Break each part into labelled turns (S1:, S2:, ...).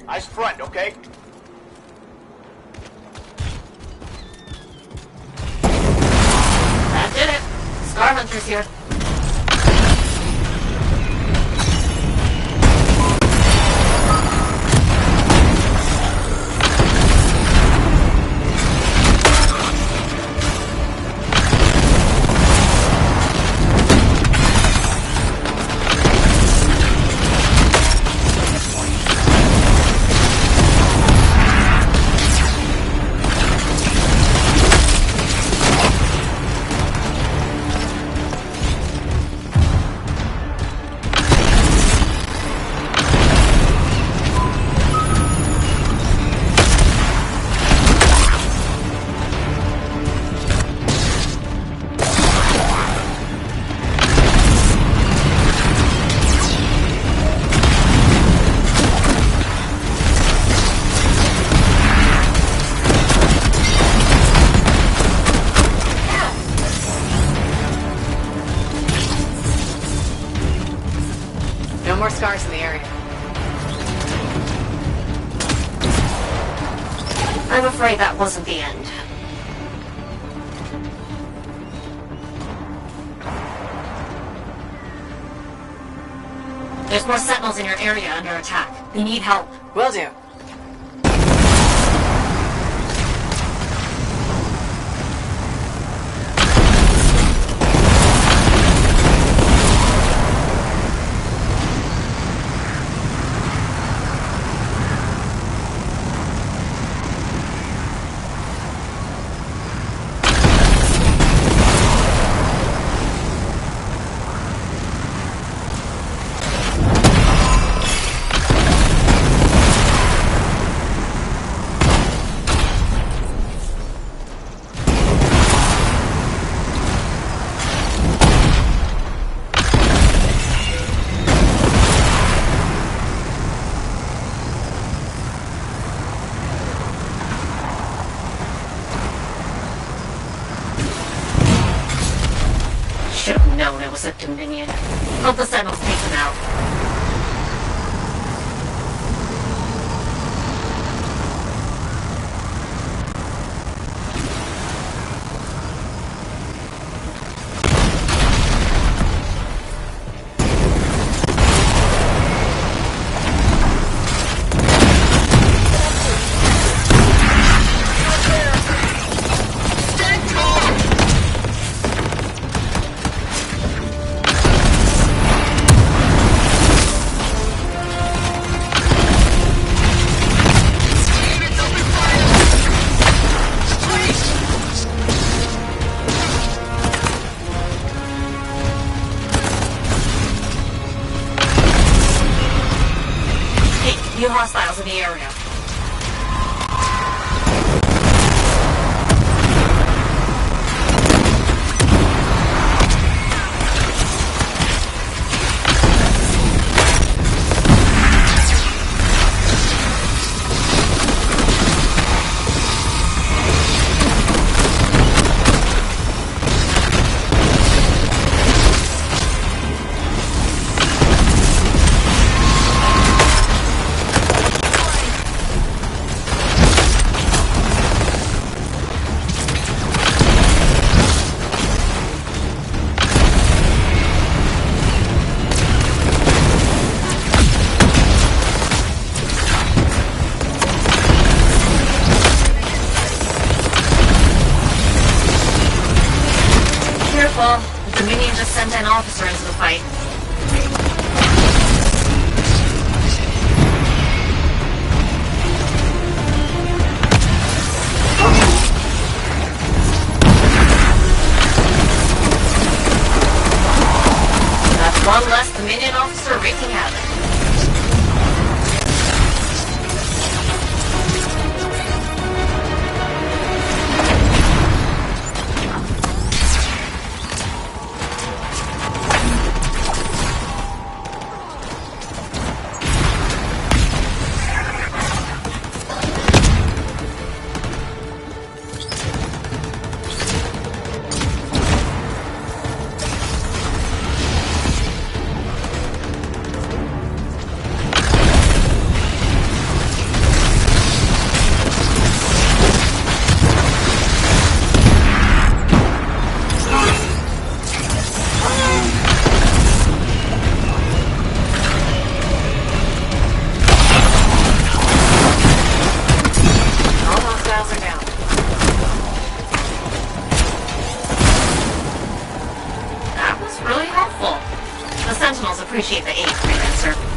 S1: Eyes front, okay?
S2: That did it. Scar Hunter's here. No more scars in the area. I'm afraid that wasn't the end. There's more sentinels in your area under attack. We need help.
S3: Will do.
S2: Should've known it was a Dominion. Hope the sentinels take them out. New hostiles in the area. The Dominion just sent an officer into the fight. That's one less Dominion officer wreaking havoc. Appreciate the aid, Freelancer.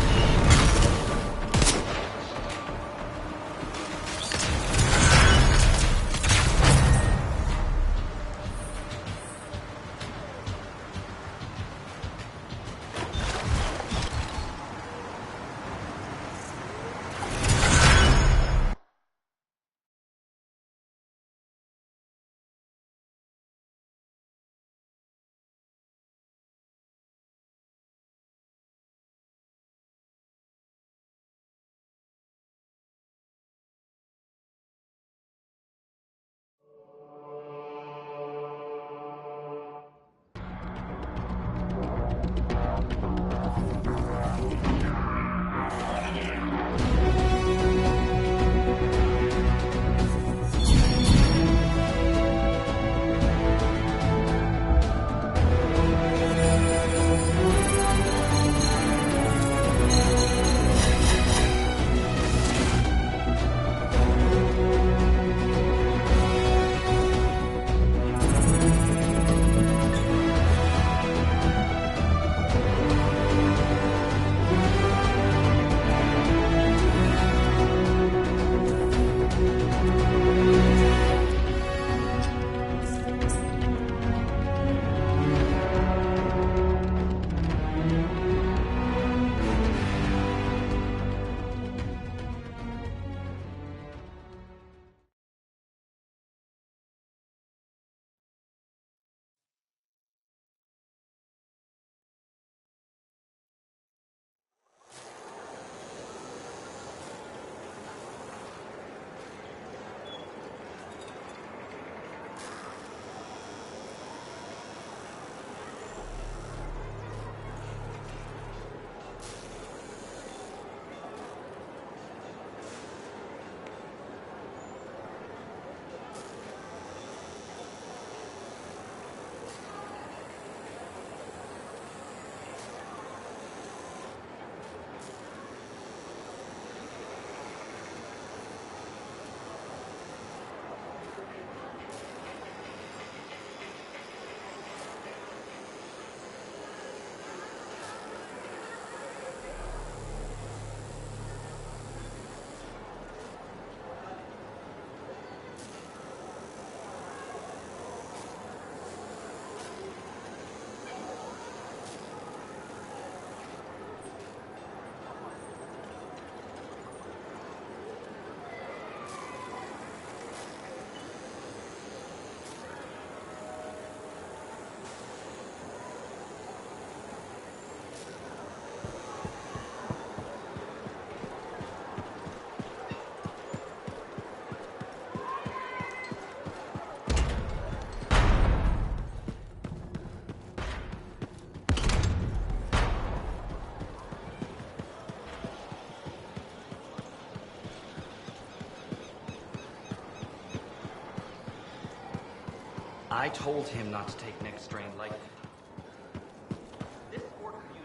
S1: I told him not to take Nick's strain lightly.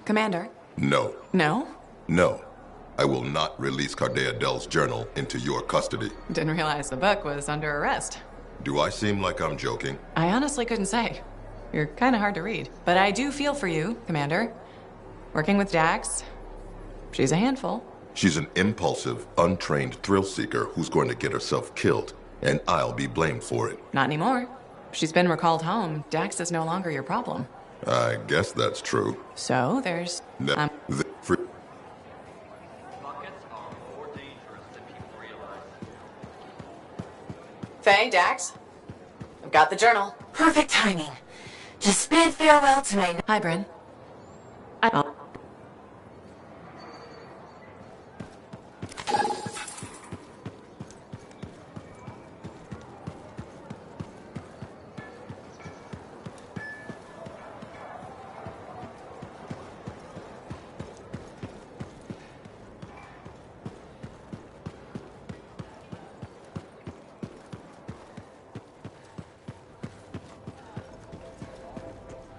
S3: Commander?
S4: No.
S3: No?
S4: No. I will not release Cardea Dell's journal into your custody.
S3: Didn't realize the book was under arrest.
S4: Do I seem like I'm joking?
S3: I honestly couldn't say. You're kind of hard to read. But I do feel for you, Commander. Working with Dax, she's a handful.
S4: She's an impulsive, untrained thrill seeker who's going to get herself killed, and I'll be blamed for it.
S3: Not anymore. She's been recalled home. Dax is no longer your problem.
S4: I guess that's true.
S3: So there's...
S1: Buckets are more dangerous than people realize.
S3: Faye, Dax? I've got the journal.
S2: Perfect timing. Just bid farewell to my...
S3: Hi, Bryn.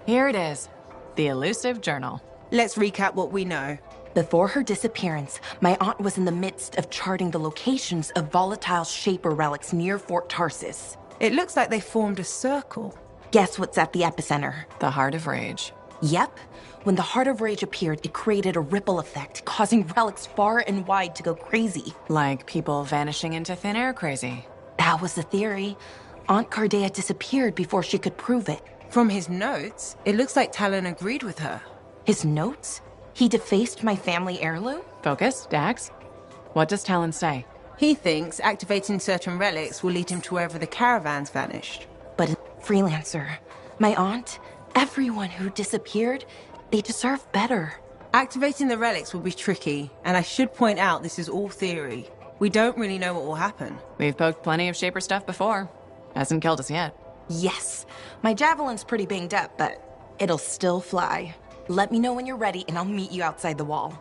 S3: Here it is. The elusive journal.
S5: Let's recap what we know.
S6: Before her disappearance, my aunt was in the midst of charting the locations of volatile Shaper relics near Fort Tarsis.
S5: It looks like they formed a circle.
S6: Guess what's at the epicenter?
S3: The Heart of Rage.
S6: Yep. When the Heart of Rage appeared, it created a ripple effect, causing relics far and wide to go crazy.
S3: Like people vanishing into thin air crazy.
S6: That was the theory. Aunt Cardea disappeared before she could prove it.
S5: From his notes, it looks like Talon agreed with her.
S6: His notes? He defaced my family heirloom?
S3: Focus, Dax. What does Talon say?
S5: He thinks activating certain relics will lead him to wherever the caravans vanished.
S6: But Freelancer, my aunt, everyone who disappeared, they deserve better.
S5: Activating the relics will be tricky, and I should point out this is all theory. We don't really know what will happen.
S3: We've poked plenty of Shaper stuff before. Hasn't killed us yet.
S6: Yes, my javelin's pretty banged up, but it'll still fly. Let me know when you're ready, and I'll meet you outside the wall.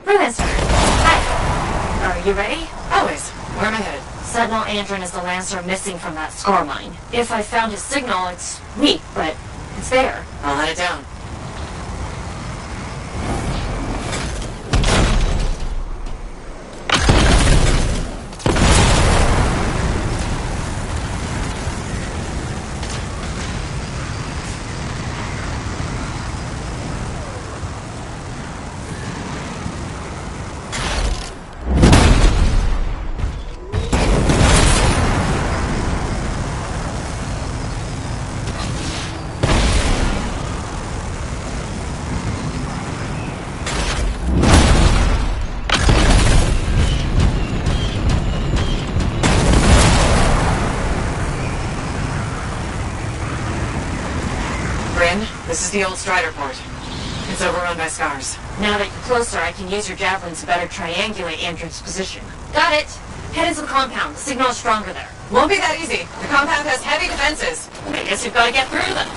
S2: Freelancer. Hi. Are you ready?
S3: Always. Where am I headed?
S2: Sentinel Andron is the Lancer missing from that score mine. If I found his signal, it's weak, but it's there.
S3: I'll head it down. This is the old Strider port. It's overrun by scars.
S2: Now that you're closer, I can use your javelins to better triangulate Andron's position. Got it! Head into the compound. The signal is stronger there.
S3: Won't be that easy. The compound has heavy defenses.
S2: I guess you've got to get through to them.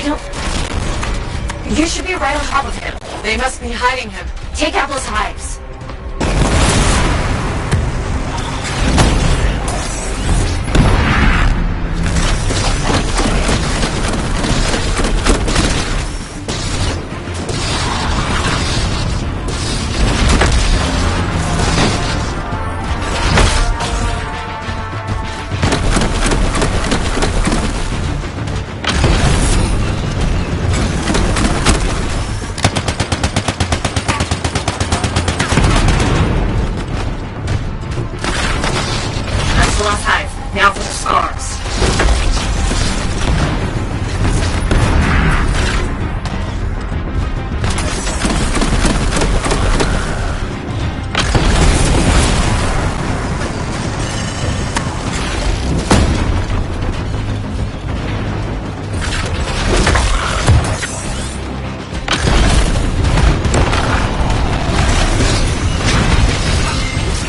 S2: You should be right on top of him.
S3: They must be hiding him.
S2: Take out those hives. Now for the scars.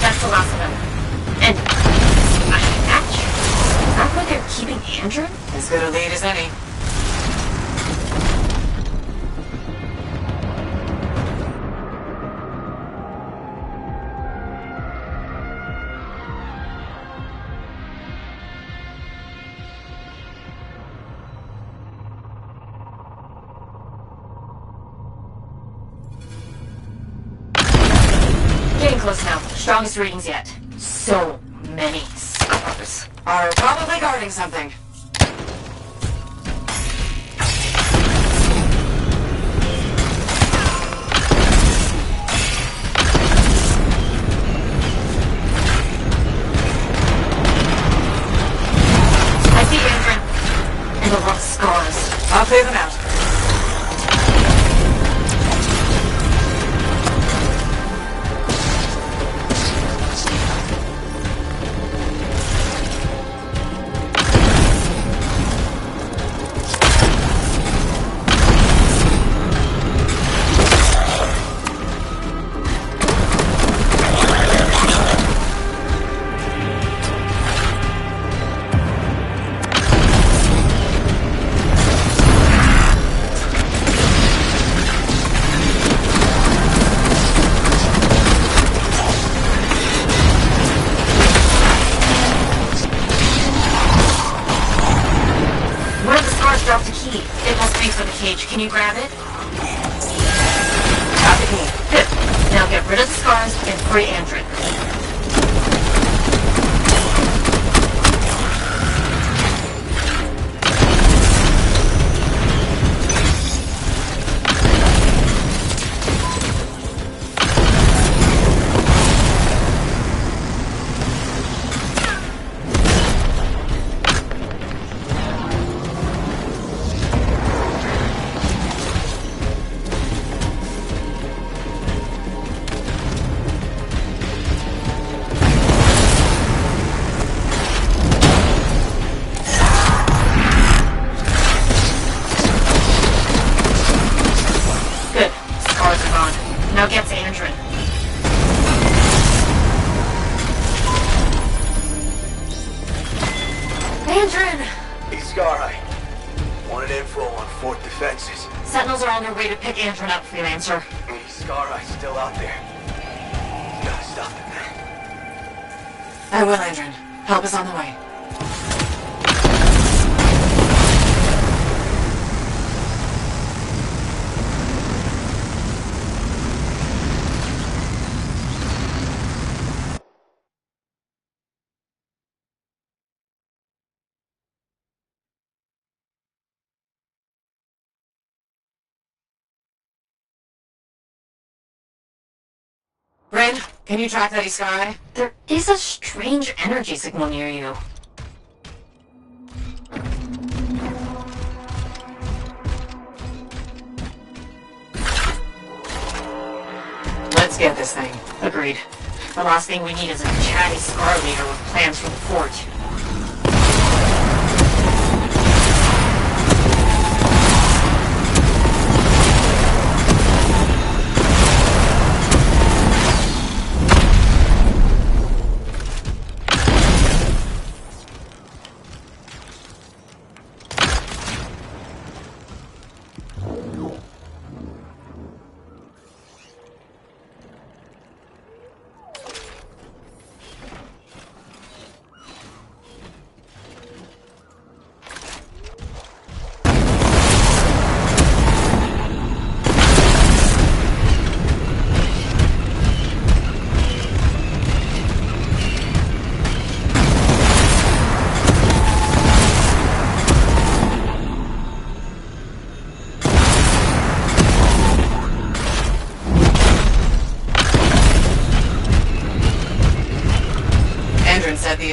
S2: That's the last of them. And keeping Andrew?
S3: As good a lead as any.
S2: Getting close now. Strongest readings yet. So many scars.
S3: Are probably guarding something.
S2: I see Andrew. And a lot of scars.
S3: I'll clear them out.
S2: Dropped a key. It must be for the cage. Can you grab it?
S3: Got the key.
S2: Good. Now get rid of the scars and free Andrew. Now get to Andrew. Andrew!
S7: Hey, Scareye. Wanted info on Fort defenses.
S2: Sentinels are on their way to pick Andrew up, Freelancer.
S7: Hey, Scareye's still out there. You gotta stop him, man.
S3: I will, Andrew. Help is on the way. Rin, can you track that Sky?
S2: There is a strange energy signal near you.
S3: Let's get this thing.
S2: Agreed. The last thing we need is a chatty scar leader with plans for the fort.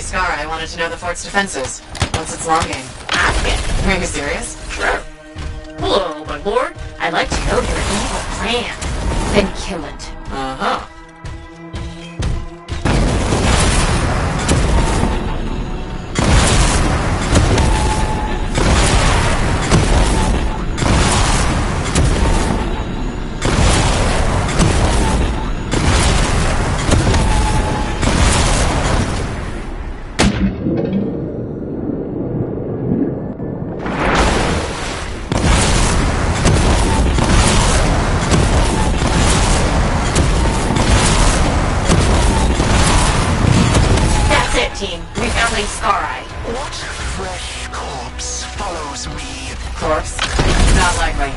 S3: Scar, I wanted to know the fort's defenses. What's its long game? Ask it. Are you serious?
S2: Sure. Hello, my lord. I'd like to know your evil plan. Then kill it.
S3: Uh-huh.
S2: We found a Scar-Eye.
S7: What fresh corpse follows me?
S3: Corpse? Not likely.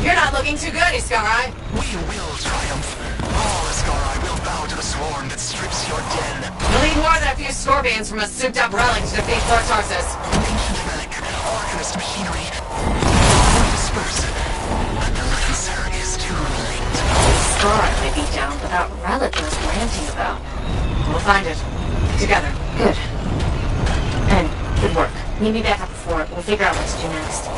S3: You're not looking too good, Scar-Eye.
S7: We will triumph. All Ascarai will bow to the swarm that strips your den.
S3: You'll need more than a few scorpions from a souped-up relic to defeat Lord Tarsus.
S7: Ancient relic, arcanist machinery. We disperse. The answer is too late.
S2: Scar-Eye may be down, but that relic was ranting about.
S3: We'll find it. Together.
S2: Good. And good work. Meet me back up before it. We'll figure out what to do next.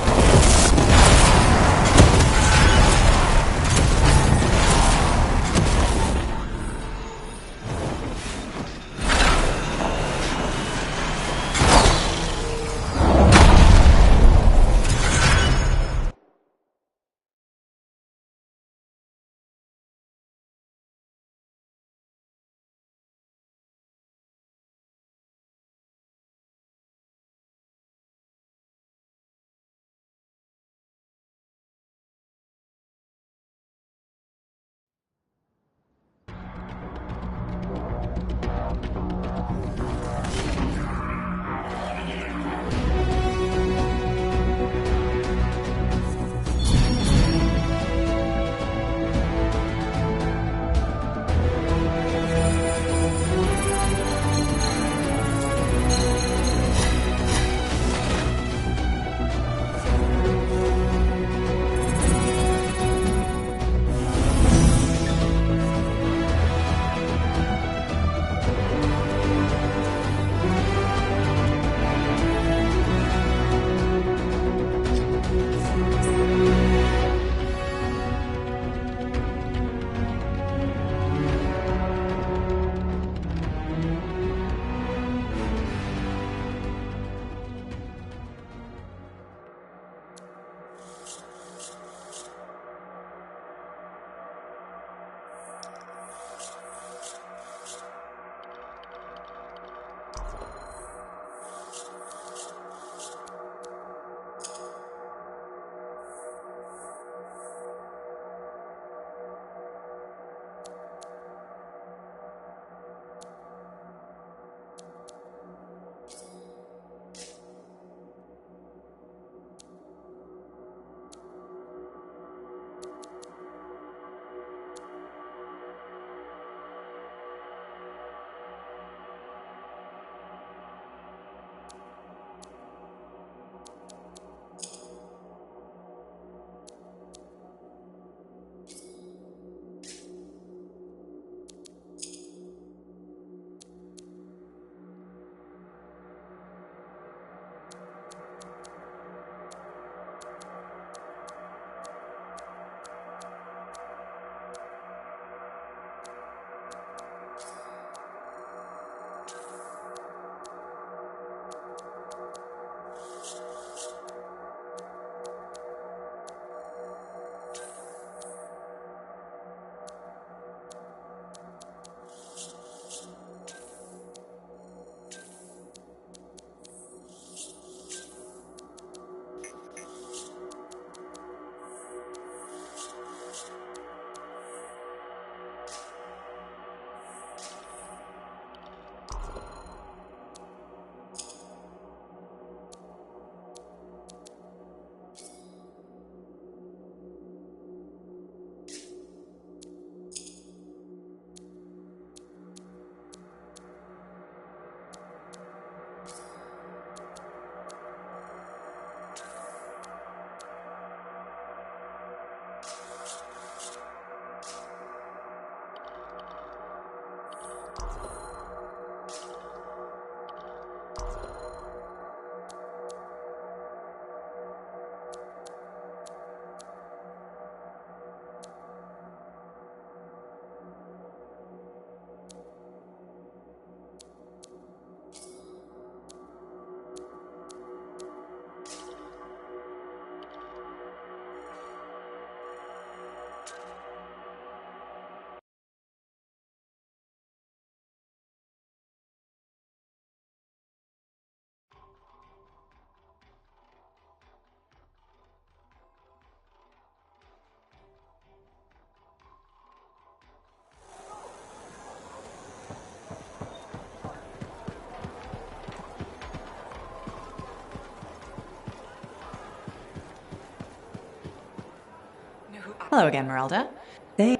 S3: Hello again, Merelda.
S5: They...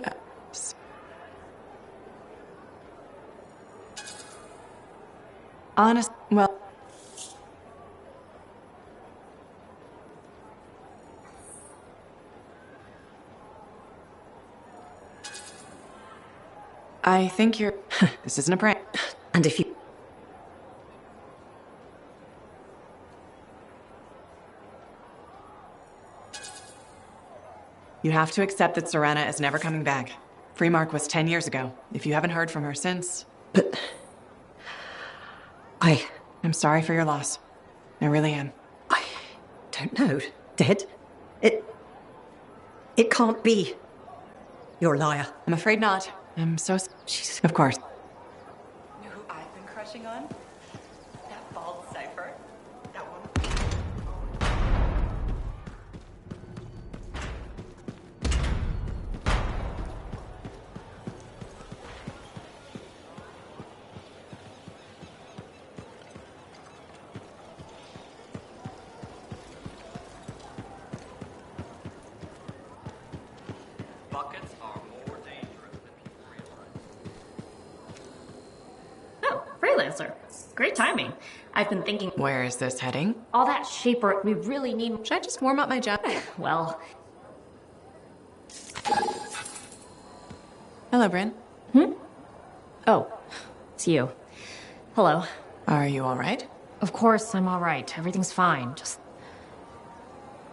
S3: Honest, well... I think you're... This isn't a prank.
S8: And if you...
S3: You have to accept that Serena is never coming back. Freemark was 10 years ago. If you haven't heard from her since...
S8: But...
S3: I'm sorry for your loss. I really am.
S8: I don't know. Dead? It can't be. You're a liar.
S3: I'm afraid not. I'm so... Jesus. Of course.
S6: You know who I've been crushing on? That bald cipher. That one.
S1: Buckets are more dangerous than people realize.
S9: Oh, freelancer. Great timing. I've been thinking,
S3: Where is this heading?
S9: all that shaper, we really need...
S3: Should I just warm up my jacket?
S9: Well,
S3: Hello, Bryn.
S9: oh, it's you. Hello.
S3: Are you all right?
S9: Of course, I'm all right. Everything's fine. Just...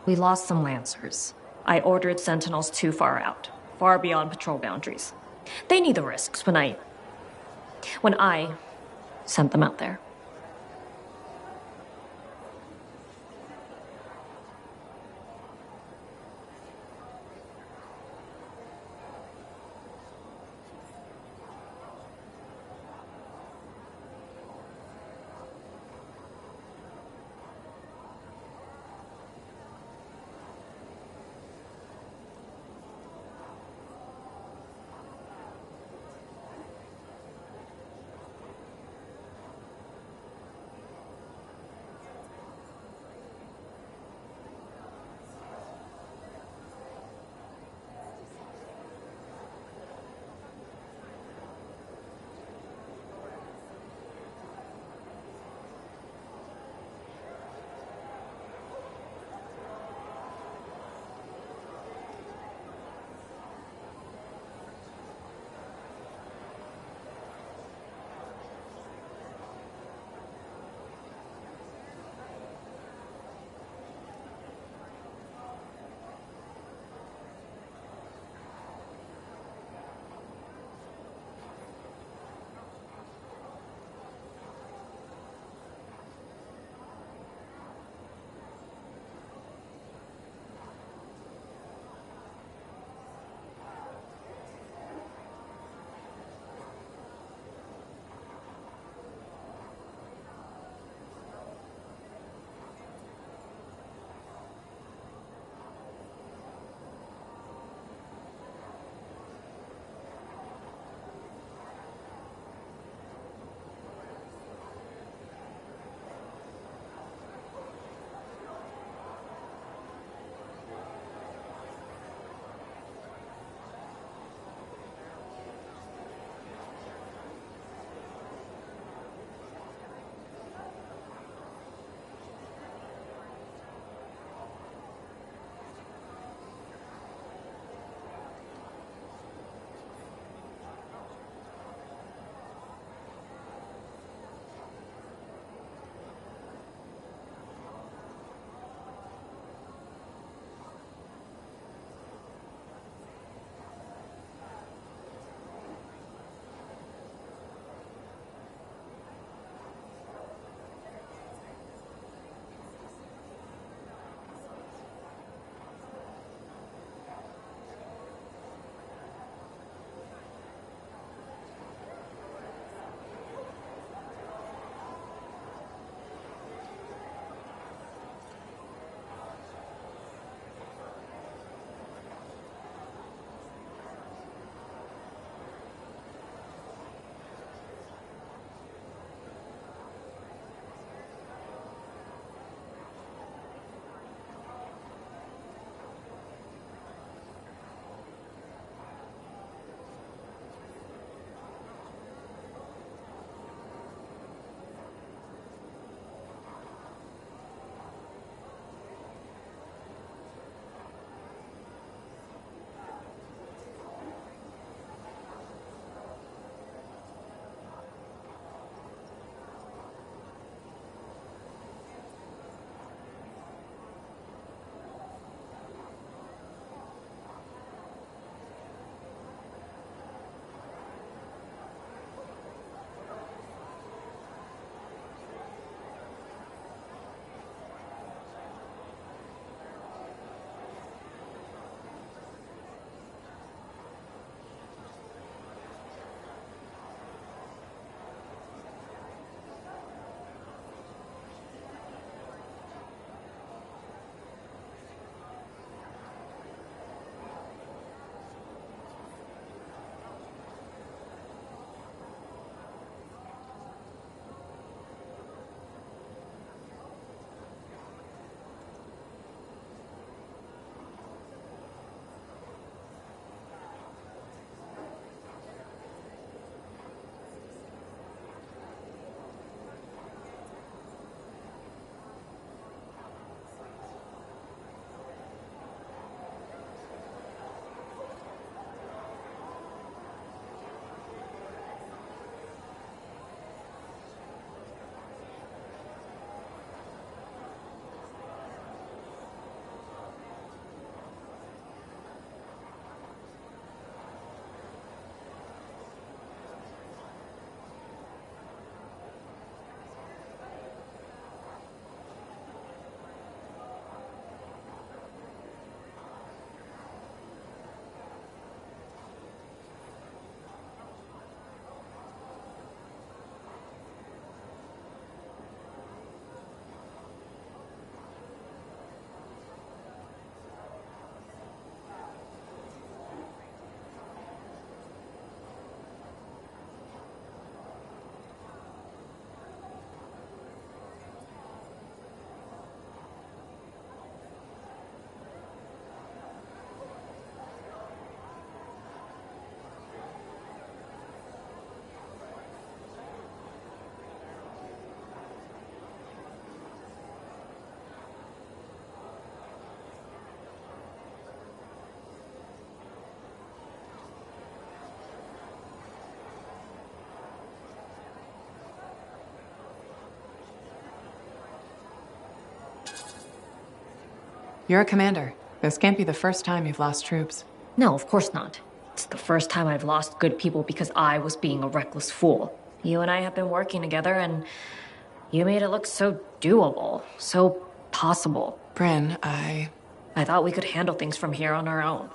S9: We lost some Lancers. I ordered Sentinels too far out. Far beyond patrol boundaries. They need the risks when I sent them out there.
S3: You're a commander. This can't be the first time you've lost troops.
S9: No, of course not. It's the first time I've lost good people because I was being a reckless fool. You and I have been working together, and you made it look so doable, so possible.
S3: Bryn,
S9: I thought we could handle things from here on our own.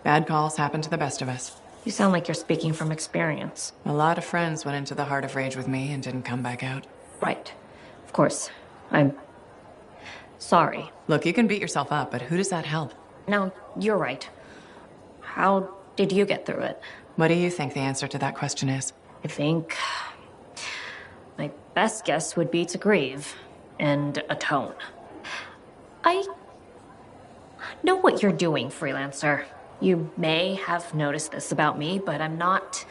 S3: Bad calls happen to the best of us.
S9: You sound like you're speaking from experience.
S3: A lot of friends went into the Heart of Rage with me and didn't come back out.
S9: Right. Of course. I'm sorry.
S3: Look, you can beat yourself up, but who does that help?
S9: No, you're right. How did you get through it?
S3: What do you think the answer to that question is?
S9: I think my best guess would be to grieve and atone. I know what you're doing, freelancer. You may have noticed this about me, but I'm not...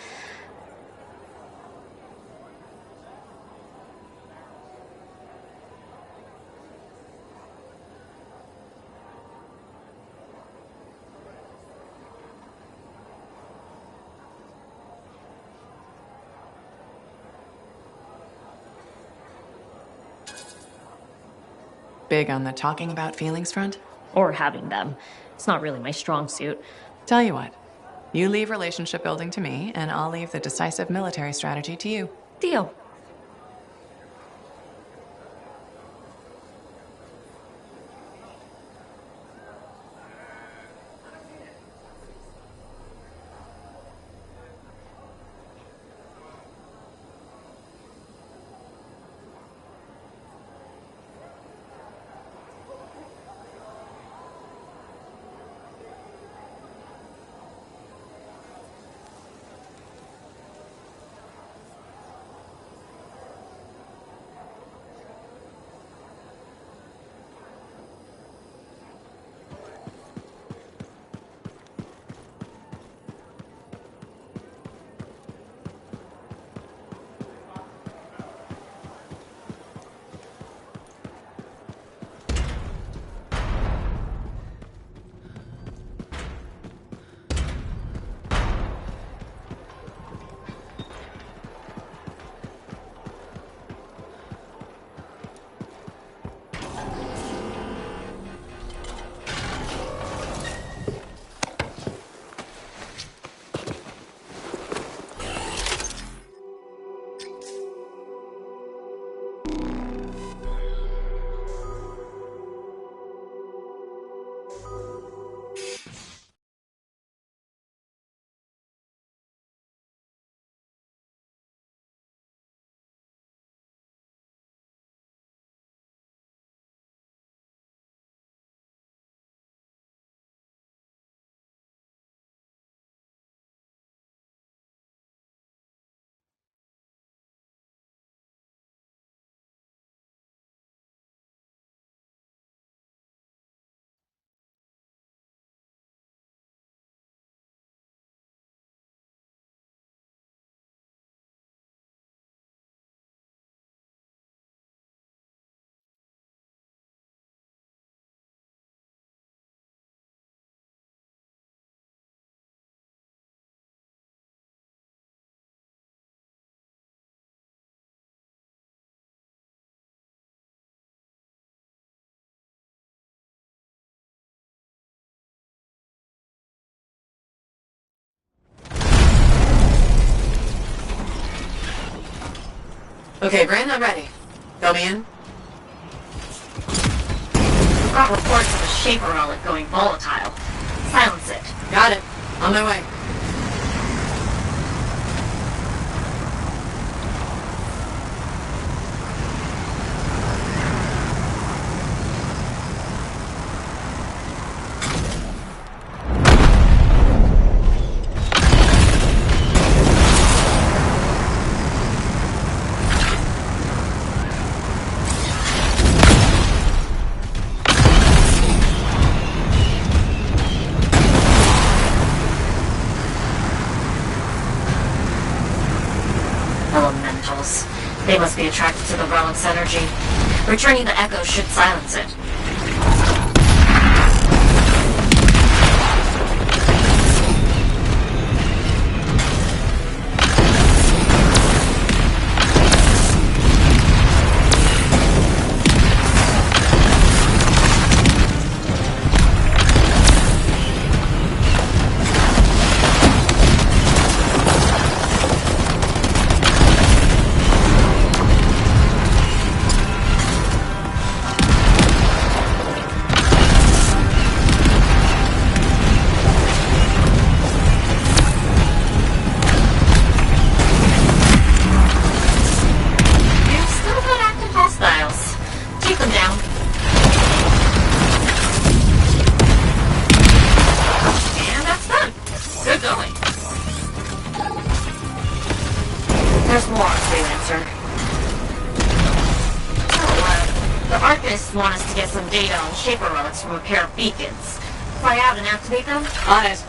S3: Big on the talking about feelings front?
S9: Or having them. It's not really my strong suit.
S3: Tell you what, you leave relationship building to me, and I'll leave the decisive military strategy to you.
S9: Deal.
S2: Okay, Brand, I'm ready. Fill me in. Got reports of a Shaper relic going volatile. Silence it. Got it. On my way. Elementals. They must be attracted to the relic's energy. Returning the echo should silence it. There's more, Freelancer. The Archivists want us to get some data on Shaper relics from a pair of beacons. Fly out and activate them? On it.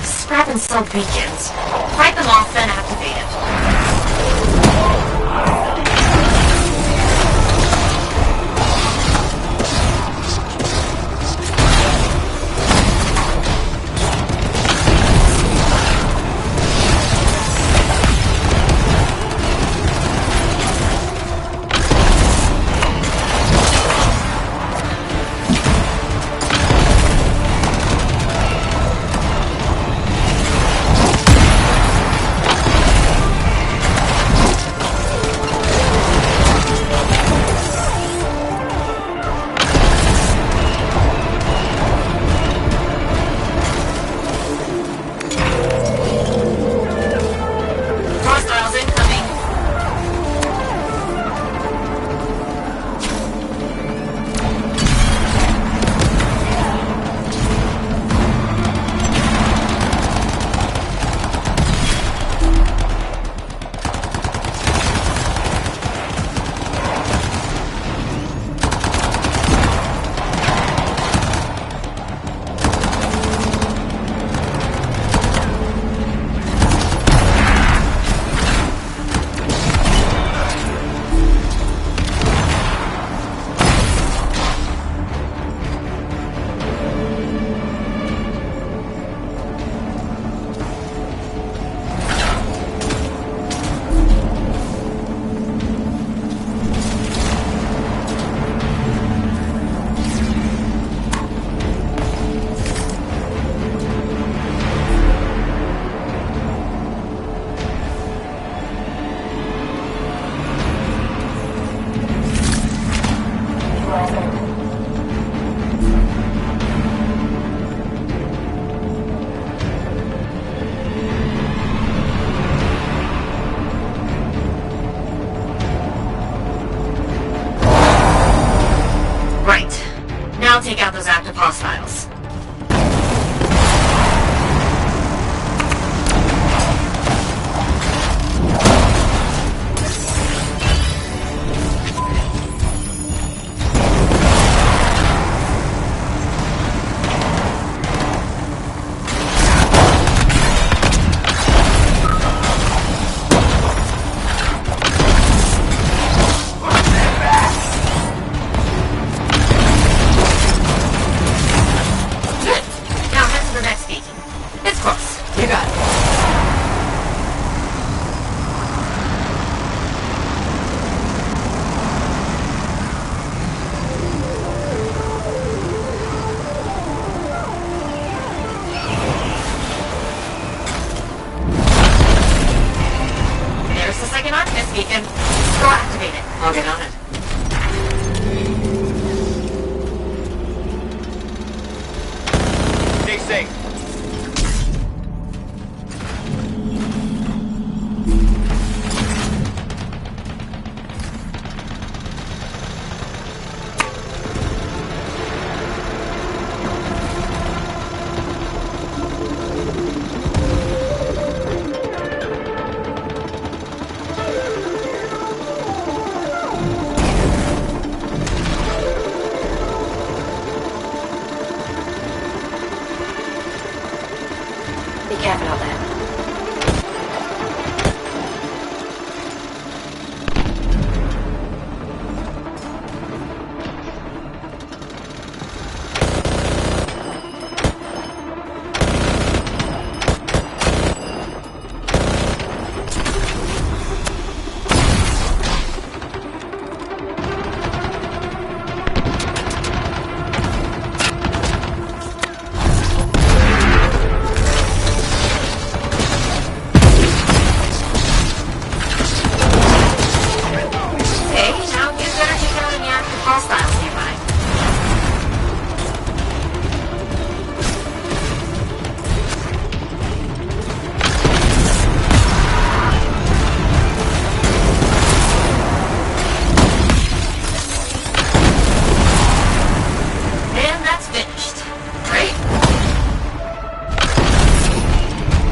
S2: Scrap and sell beacons. Fight them off, then activate it.
S3: I'll get on it.
S1: Stay safe.
S2: Be careful out there.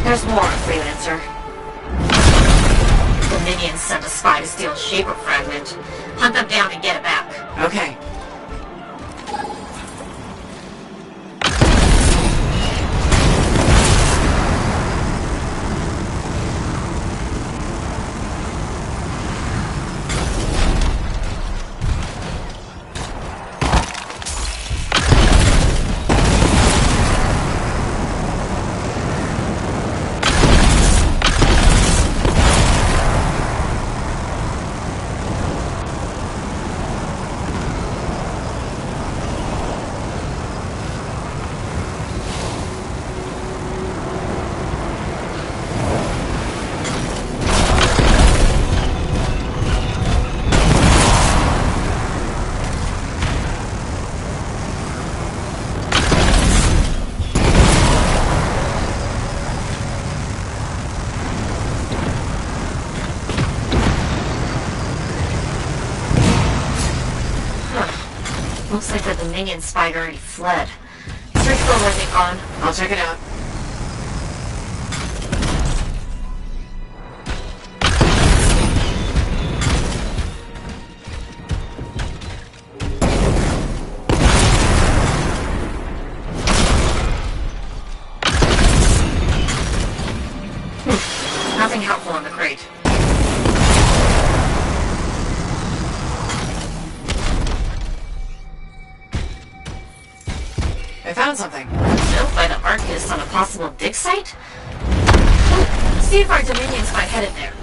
S2: There's more, Freelancer. The minions sent a spy to steal a Shaper fragment. Hunt them down and get it back.
S3: Okay.
S2: Looks like the minion spy already fled. Search for where they've gone.
S3: I'll check it out.
S2: Nothing helpful in the crate.
S3: I found something.
S2: Built by the archivist on a possible dig site? See if our Dominions might head it there.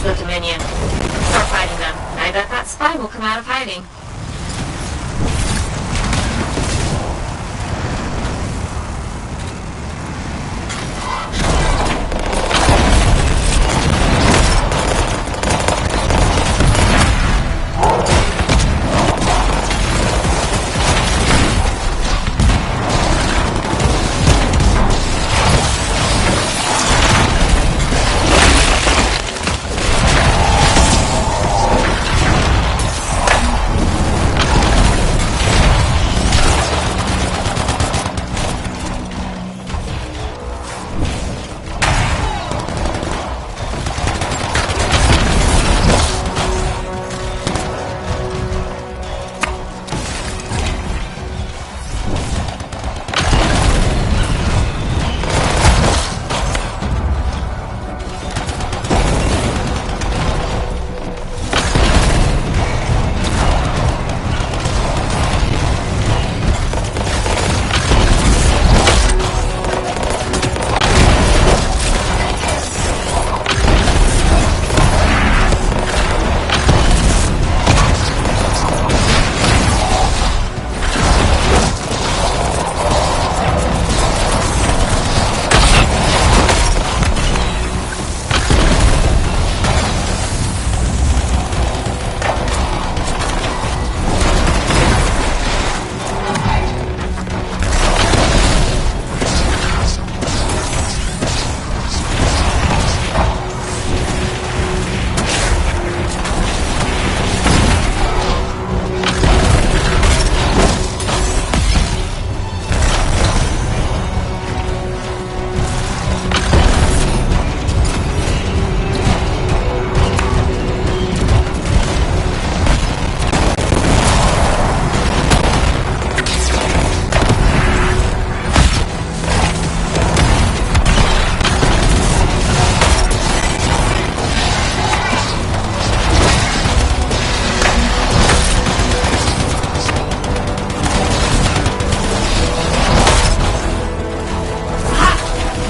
S2: The Dominion. Start fighting them. I bet that spy will come out of hiding.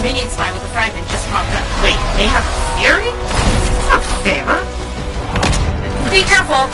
S2: minion spy with a fragment just popped up. Wait, they have a theory? Not fair. Be careful!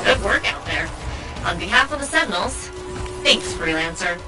S2: Good work out there. On behalf of the Sentinels, thanks, Freelancer.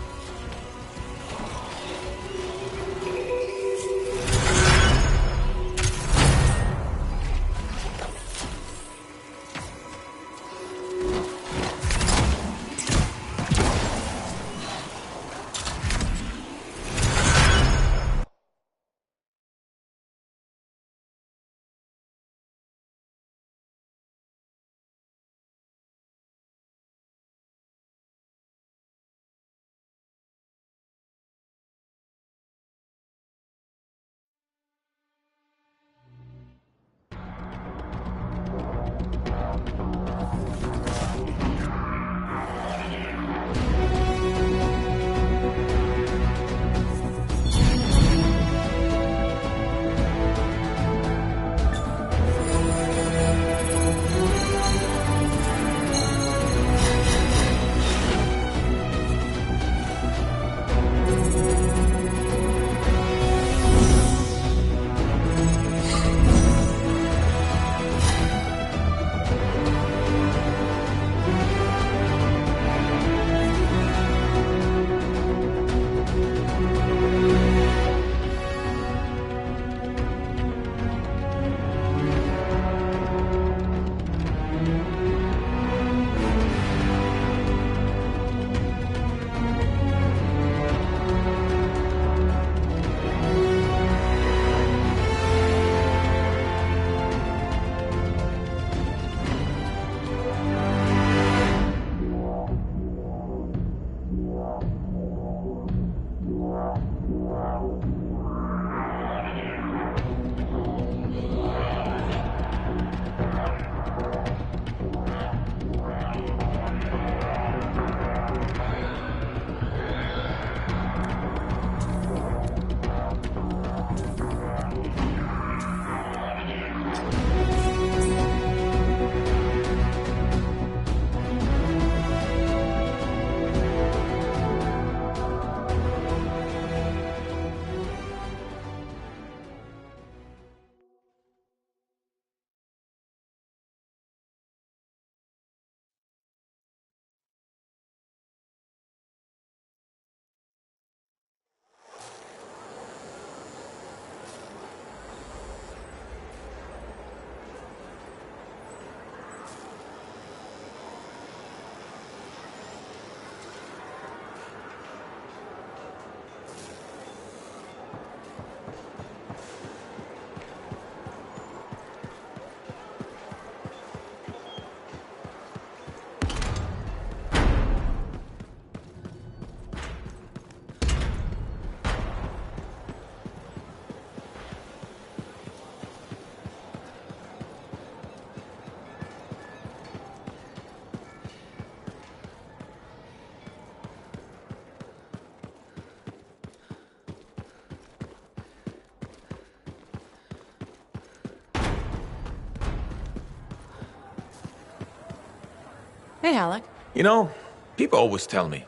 S3: Hey, Halleck.
S10: You know, people always tell me,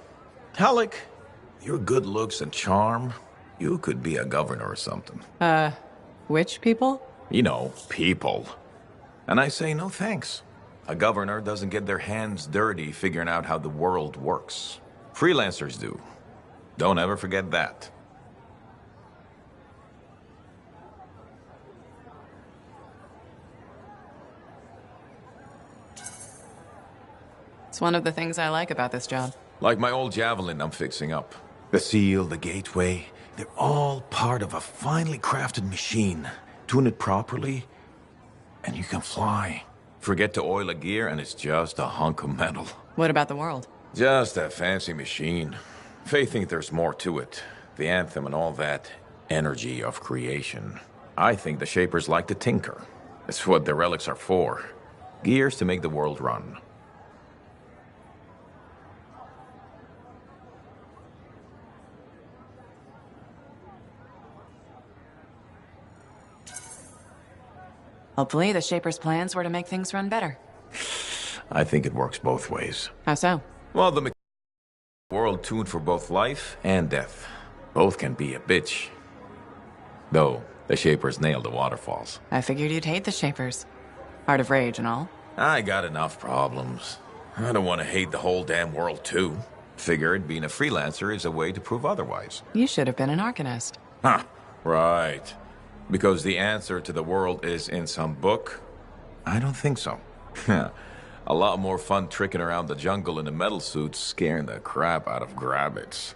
S10: Halleck, your good looks and charm, you could be a governor or something.
S3: Which people?
S10: You know, people. And I say, no thanks. A governor doesn't get their hands dirty figuring out how the world works. Freelancers do. Don't ever forget that.
S3: It's one of the things I like about this job.
S10: Like my old javelin I'm fixing up. The seal, the gateway, they're all part of a finely crafted machine. Tune it properly, and you can fly. Forget to oil a gear, and it's just a hunk of metal.
S3: What about the world?
S10: Just a fancy machine. They think there's more to it. The anthem and all that energy of creation. I think the Shapers like to tinker. That's what the relics are for. Gears to make the world run.
S3: Hopefully, the Shaper's plans were to make things run better.
S10: I think it works both ways.
S3: How so?
S10: Well, the world tuned for both life and death. Both can be a bitch. Though, the Shapers nailed the waterfalls.
S3: I figured you'd hate the Shapers. Heart of Rage and all.
S10: I got enough problems. I don't want to hate the whole damn world, too. Figured being a freelancer is a way to prove otherwise.
S3: You should have been an Arcanist.
S10: Huh, right. Because the answer to the world is in some book? I don't think so. A lot more fun tricking around the jungle in a metal suit, scaring the crap out of grabbits.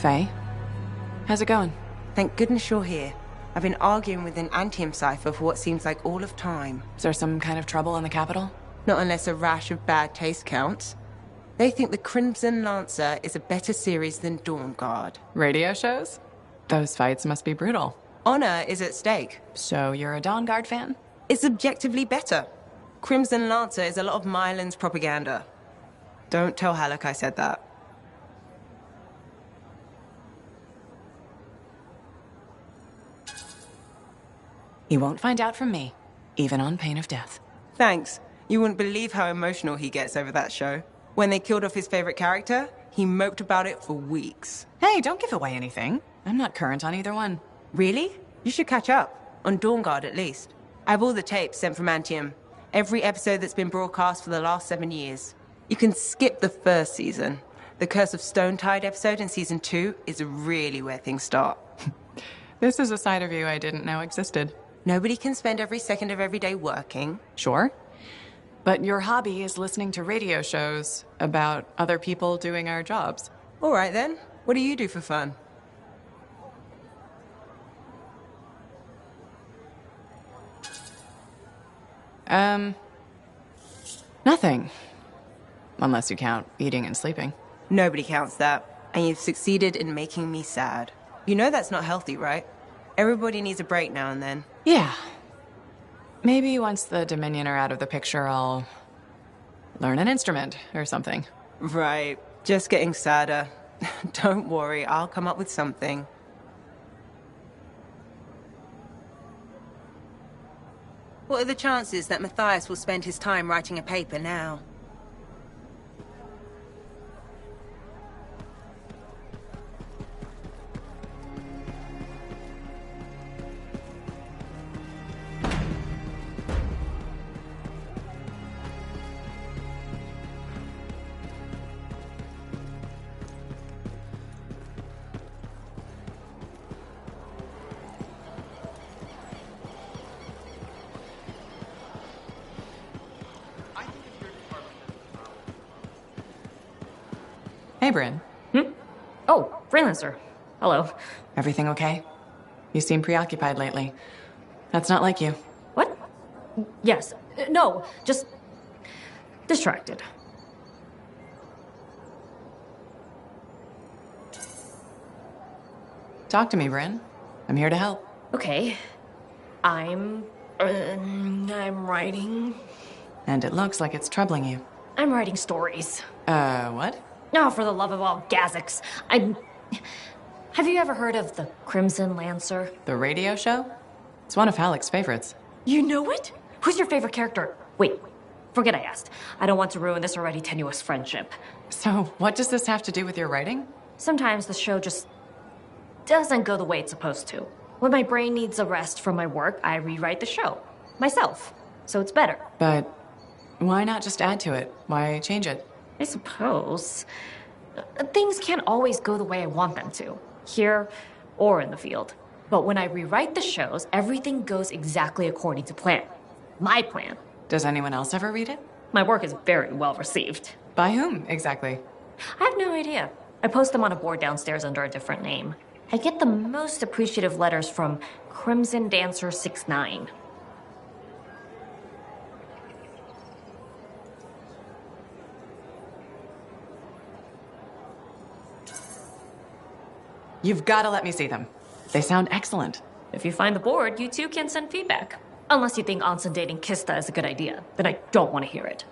S3: Faye, how's it going?
S5: Thank goodness you're here. I've been arguing with an Antium cipher for what seems like all of time.
S3: Is there some kind of trouble in the capital?
S5: Not unless a rash of bad taste counts. They think the Crimson Lancer is a better series than Dawn Guard.
S3: Radio shows? Those fights must be brutal.
S5: Honor is at stake.
S3: So you're a Dawn Guard fan?
S5: It's objectively better. Crimson Lancer is a lot of Mylan's propaganda. Don't tell Halleck I said that.
S3: He won't find out from me, even on pain of death.
S5: Thanks. You wouldn't believe how emotional he gets over that show. When they killed off his favorite character, he moped about it for weeks.
S3: Hey, don't give away anything. I'm not current on either one.
S5: Really? You should catch up. On Dawn Guard, at least. I have all the tapes sent from Antium. Every episode that's been broadcast for the last 7 years. You can skip the first season. The Curse of Stonetide episode in season 2 is really where things start.
S3: This is a side of you I didn't know existed.
S5: Nobody can spend every second of every day working.
S3: Sure. But your hobby is listening to radio shows about other people doing our jobs.
S5: All right then. What do you do for fun?
S3: Nothing. Unless you count eating and sleeping.
S5: Nobody counts that. And you've succeeded in making me sad. You know that's not healthy, right? Everybody needs a break now and then.
S3: Yeah. Maybe once the Dominion are out of the picture, I'll learn an instrument or something.
S5: Right. Just getting sadder. Don't worry, I'll come up with something. What are the chances that Matthias will spend his time writing a paper now?
S3: Hey, Bryn.
S9: Oh, freelancer. Hello.
S3: Everything okay? You seem preoccupied lately. That's not like you.
S9: What? Yes. No, just distracted.
S3: Talk to me, Bryn. I'm here to help.
S9: Okay. I'm writing.
S3: And it looks like it's troubling you.
S9: I'm writing stories.
S3: What?
S9: Oh, for the love of all Gazax. Have you ever heard of the Crimson Lancer?
S3: The radio show? It's one of Halleck's favorites.
S9: You know it? Who's your favorite character? Wait, forget I asked. I don't want to ruin this already tenuous friendship.
S3: So, what does this have to do with your writing?
S9: Sometimes the show just doesn't go the way it's supposed to. When my brain needs a rest from my work, I rewrite the show. Myself. So it's better.
S3: But why not just add to it? Why change it?
S9: I suppose. Things can't always go the way I want them to, here or in the field. But when I rewrite the shows, everything goes exactly according to plan. My plan.
S3: Does anyone else ever read it?
S9: My work is very well received.
S3: By whom, exactly?
S9: I have no idea. I post them on a board downstairs under a different name. I get the most appreciative letters from Crimson Dancer 69.
S3: You've got to let me see them. They sound excellent.
S9: If you find the board, you too can send feedback. Unless you think Anson dating Kista is a good idea, then I don't want to hear it.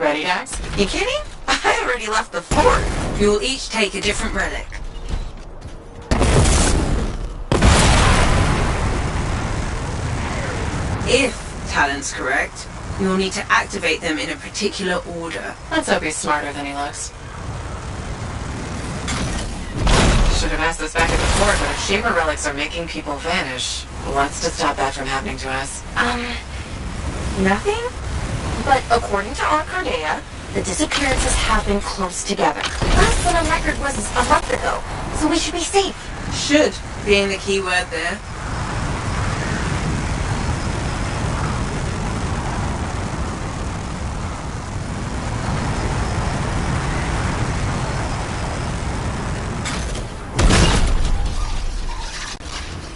S3: Ready, Dax?
S5: You kidding? I already left the fort. You will each take a different relic. If Talon's correct, you will need to activate them in a particular order.
S3: Let's hope he's smarter than he looks. Should have asked this back at the fort, but if Shaper relics are making people vanish, what's to stop that from happening to us?
S6: Nothing? But according to Arcardea, the disappearances happen close together. Last one on record was a month ago, so we should be safe.
S5: Should being the key word there.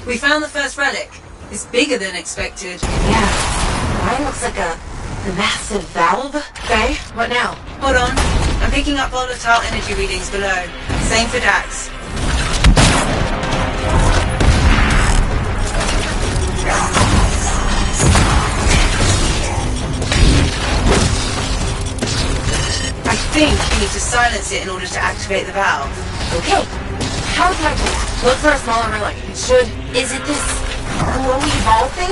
S5: We found the first relic. It's bigger than expected.
S6: Yeah, mine looks like a massive valve.
S3: Okay, what now?
S5: Hold on. I'm picking up volatile energy readings below. Same for Dax. I think you need to silence it in order to activate the valve.
S6: Okay, how do I do that?
S3: Look for a smaller relic. It should...
S6: Is it this glowy ball thing?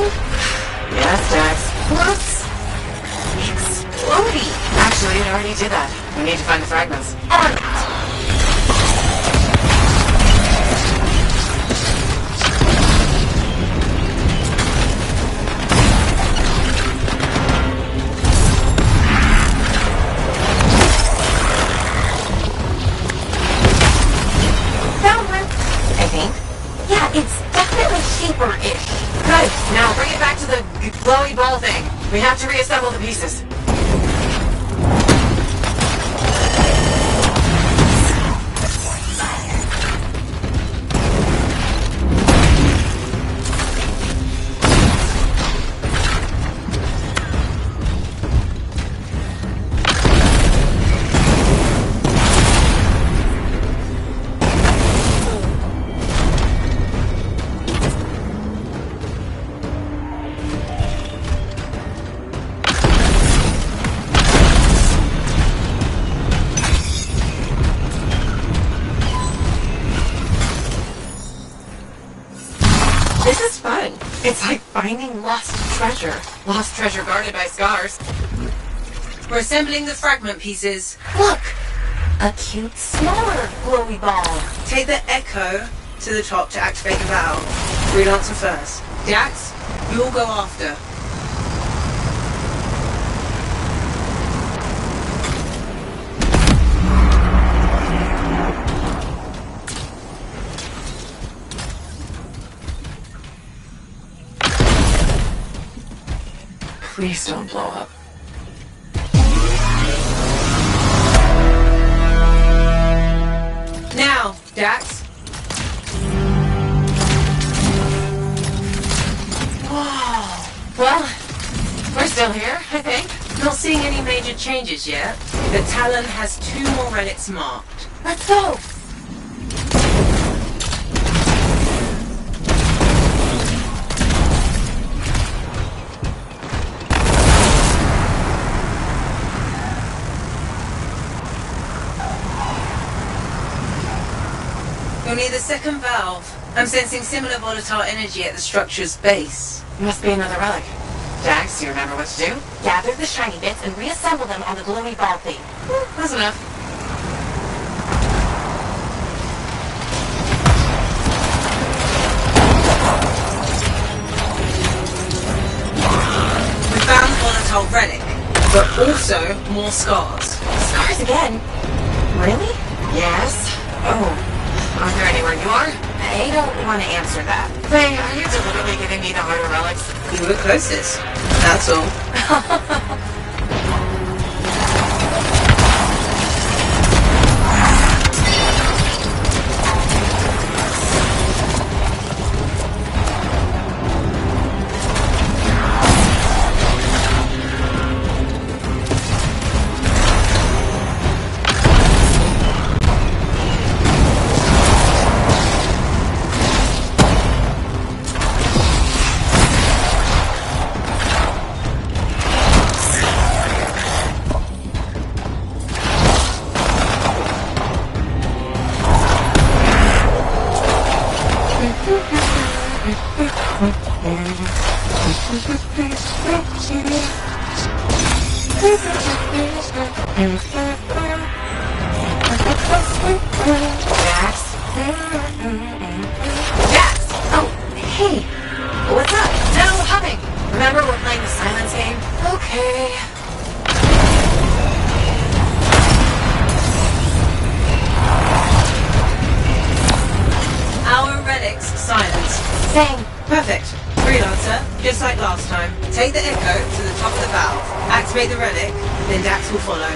S3: Yes, Dax.
S6: What's exploding?
S3: Actually, it already did that. We need to find the fragments.
S6: On it. It's definitely Shaper-ish.
S3: Good. Now bring it back to the glowy ball thing. We have to reassemble the pieces. This is fun. It's like finding lost treasure. Lost treasure guarded by scars.
S5: We're assembling the fragment pieces.
S6: Look! A cute, smaller glowy ball.
S5: Take the Echo to the top to activate the valve. Freelancer first. Dax, you'll go after.
S3: Please don't blow up.
S5: Now, Dax.
S3: Whoa. Well, we're still here, I think.
S5: Not seeing any major changes yet, but Talon has 2 more relics marked.
S6: Let's go!
S5: You'll need the second valve. I'm sensing similar volatile energy at the structure's base.
S3: Must be another relic. Dax, do you remember what to do?
S6: Gather the shiny bits and reassemble them on the glowy ball thing.
S3: That's enough.
S5: We found the volatile relic, but also more scars.
S6: Scars again? Really?
S3: Yes. Oh. Aren't there anywhere you are?
S6: I don't want to answer that.
S3: Faye, are you deliberately giving me the harder relics?
S5: You were closest. That's all.
S6: Oh, hey. What's up? No humming. Remember we're playing the silence game? Okay.
S5: Our relics silenced.
S6: Same.
S5: Perfect. Freelancer, just like last time. Take the echo to the top of the valve, activate the relic, then Dax will follow.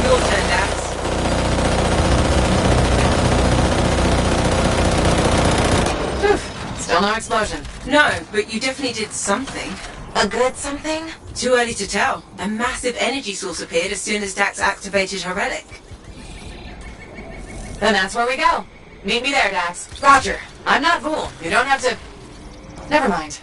S5: Your turn, Dax.
S3: Still no explosion.
S5: No, but you definitely did something.
S6: A good something?
S5: Too early to tell. A massive energy source appeared as soon as Dax activated her relic.
S3: Then that's where we go. Meet me there, Dax.
S6: Roger.
S3: I'm not a fool. You don't have to... Never mind.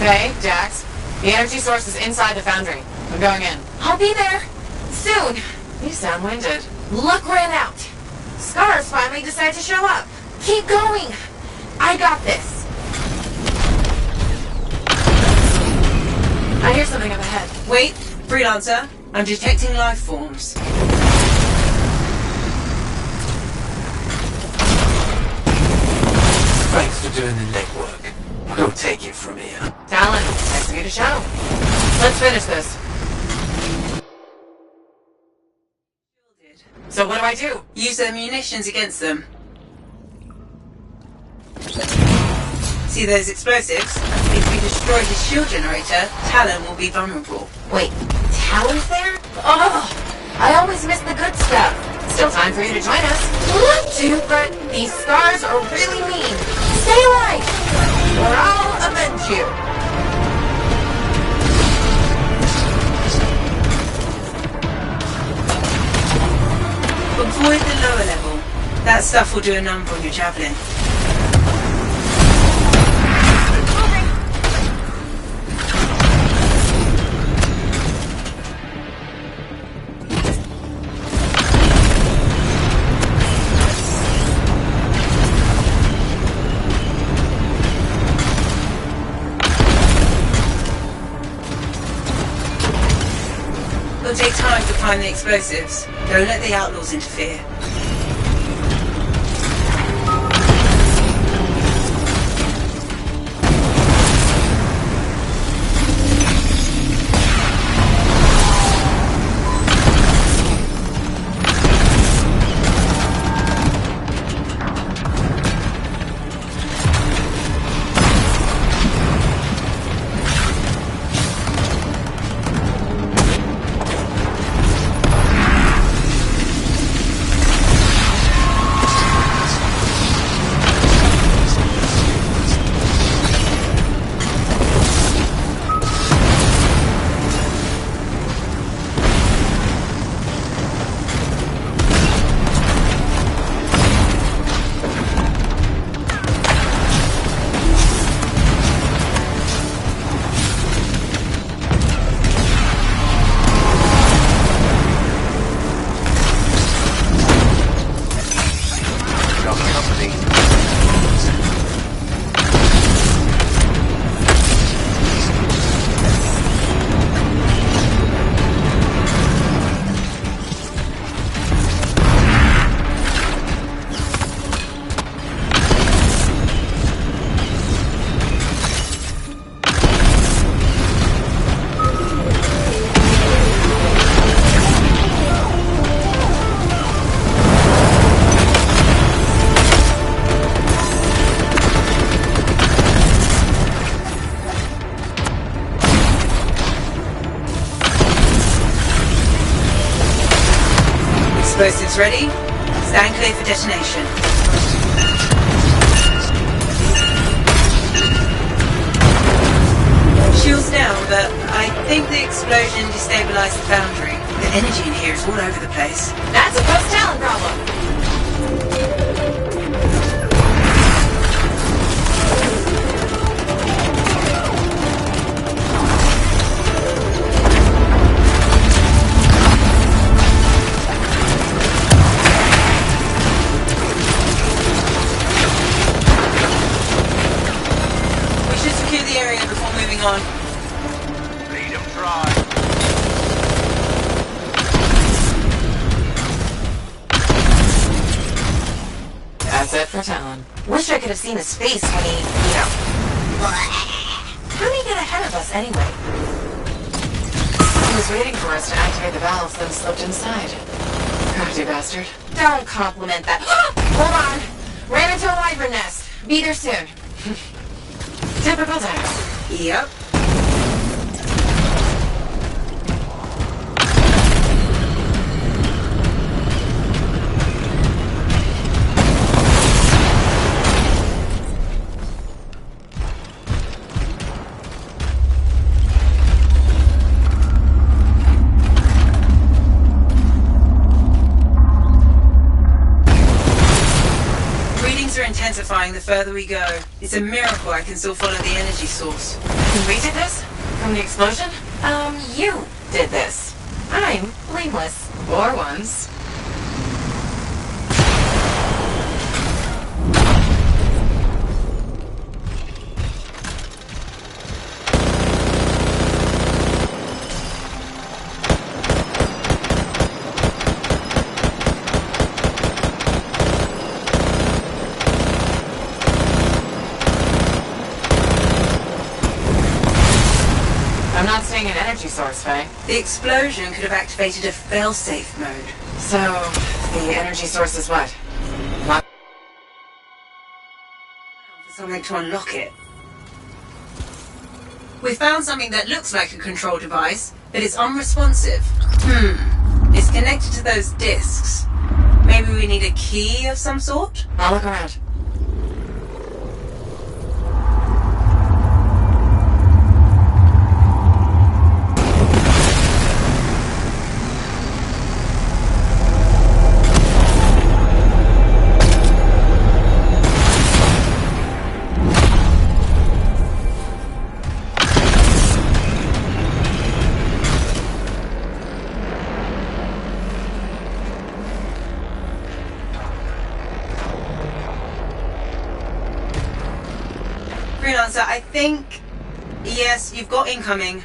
S3: Hey, Dax. The energy source is inside the foundry. I'm going in.
S6: I'll be there. Soon.
S3: You sound winded.
S6: Luck ran out. Scars finally decided to show up. Keep going. I got this.
S3: I hear something up ahead.
S5: Wait, Freelancer, I'm detecting life forms.
S7: Thanks for doing the legwork. We'll take it from here.
S3: Talent. Nice of you to show. Let's finish this. So what do I do?
S5: Use their munitions against them. See those explosives? If we destroy his shield generator, Talon will be vulnerable.
S6: Wait, Talon's there? Oh, I always miss the good stuff.
S3: Still time for you to join us.
S6: Love to, but these scars are really mean. Stay alive, or I'll avenge you.
S5: Avoid the lower level. That stuff will do a number on your javelin. It'll take time to find the explosives. Don't let the outlaws interfere. Explosives ready. Stand clear for detonation. Shields down, but I think the explosion destabilized the foundry. The energy in here is all over the place.
S2: That's a post-Talon problem.
S5: We should secure the area before moving on.
S7: Lead 'em dry.
S2: That's it for Talon.
S6: Wish I could have seen his face when he, How did he get ahead of us anyway?
S2: He was waiting for us to activate the valves, then slipped inside. Crafty bastard.
S6: Don't compliment that. Hold on. Ran into a wyvern nest. Be there soon.
S2: Typical Dax.
S5: Yep. Readings are intensifying the further we go. It's a miracle I can still follow the energy source.
S2: We did this? From the explosion?
S6: You did this. I'm blameless.
S2: For once. I'm not seeing an energy source, Faye.
S5: The explosion could have activated a fail-safe mode.
S2: So, the energy source is what? What?
S5: For something to unlock it. We found something that looks like a control device, but it's unresponsive. It's connected to those discs. Maybe we need a key of some sort?
S2: I'll look around.
S5: Freelancer, I think... Yes, you've got incoming.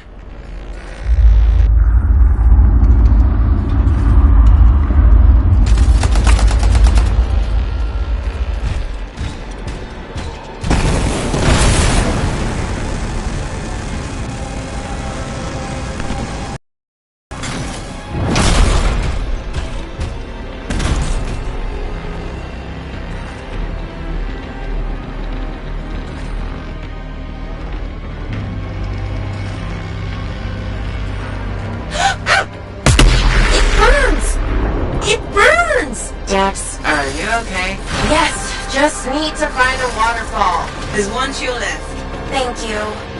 S2: Dax, are you okay?
S6: Yes, just need to find a waterfall.
S5: There's one to your left.
S6: Thank you.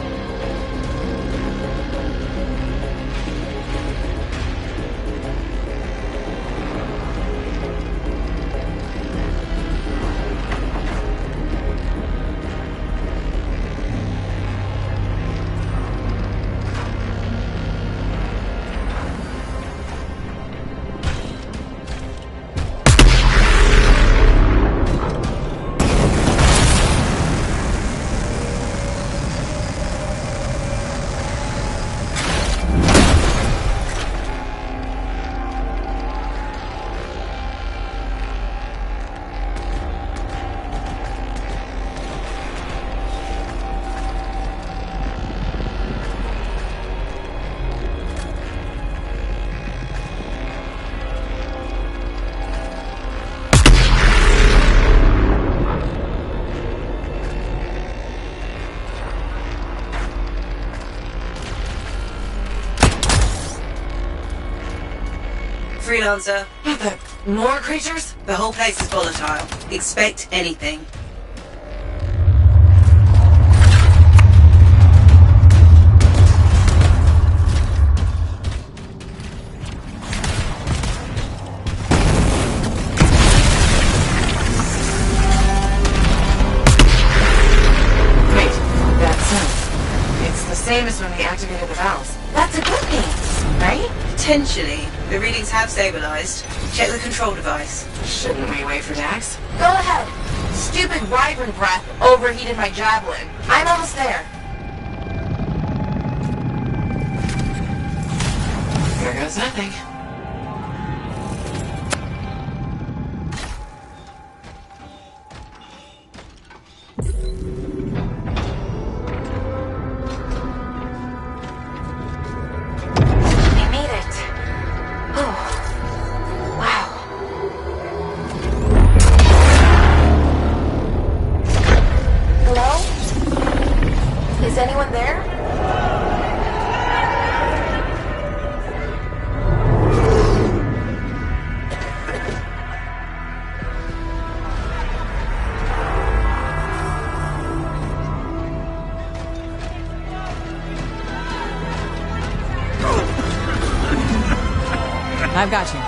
S5: Freelancer.
S2: What the?
S6: More creatures?
S5: The whole place is volatile. Expect anything.
S6: Wait, that sound. It's the same as when we activated the valves. That's a good thing, right?
S5: Potentially. The readings have stabilized. Check the control device.
S6: Shouldn't we wait for Dax? Go ahead. Stupid wyvern breath overheated my javelin. I'm almost there. There goes nothing. Is anyone there?
S3: I've got you.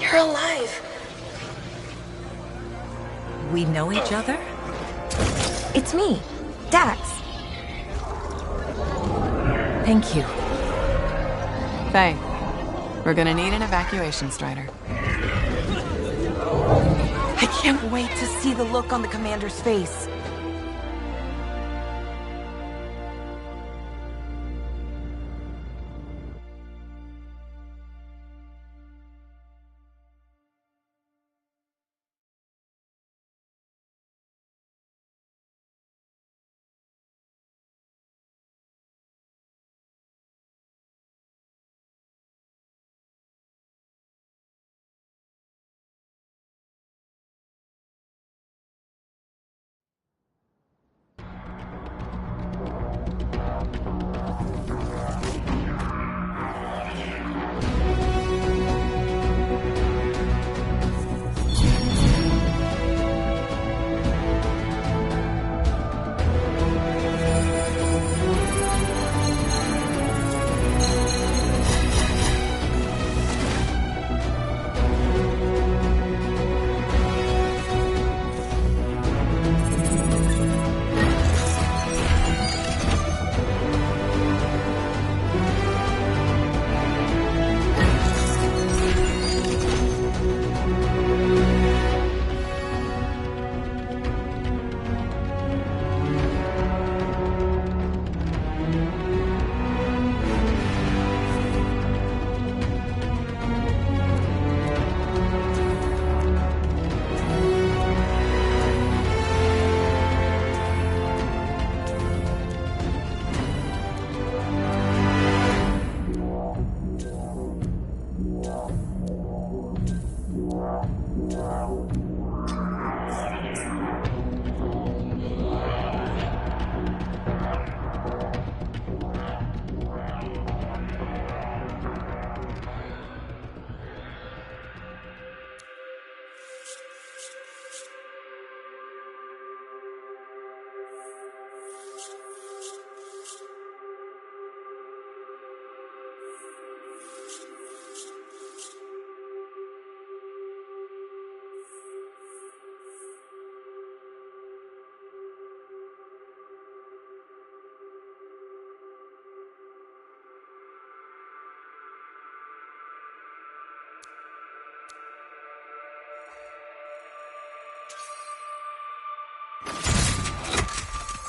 S6: You're alive.
S8: We know each other?
S6: It's me, Dax.
S8: Thank you.
S3: Faye, we're gonna need an evacuation strider.
S5: I can't wait to see the look on the commander's face.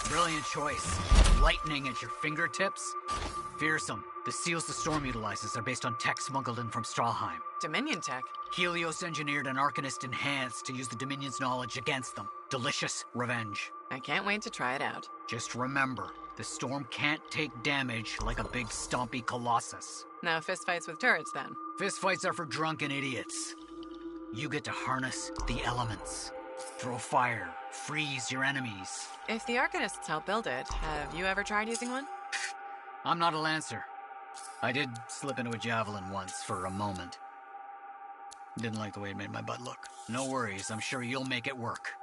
S1: Brilliant choice. Lightning at your fingertips.
S11: Fearsome. The seals the storm utilizes are based on tech smuggled in from Strawheim.
S3: Dominion tech?
S11: Helios engineered an Arcanist enhanced to use the Dominion's knowledge against them. Delicious revenge.
S3: I can't wait to try it out.
S11: Just remember, the storm can't take damage like a big stompy colossus.
S3: No fistfights with turrets, then?
S11: Fistfights are for drunken idiots. You get to harness the elements. Throw fire, freeze your enemies.
S3: If the Arcanists help build it, have you ever tried using one?
S11: I'm not a lancer. I did slip into a javelin once for a moment. Didn't like the way it made my butt look. No worries, I'm sure you'll make it work.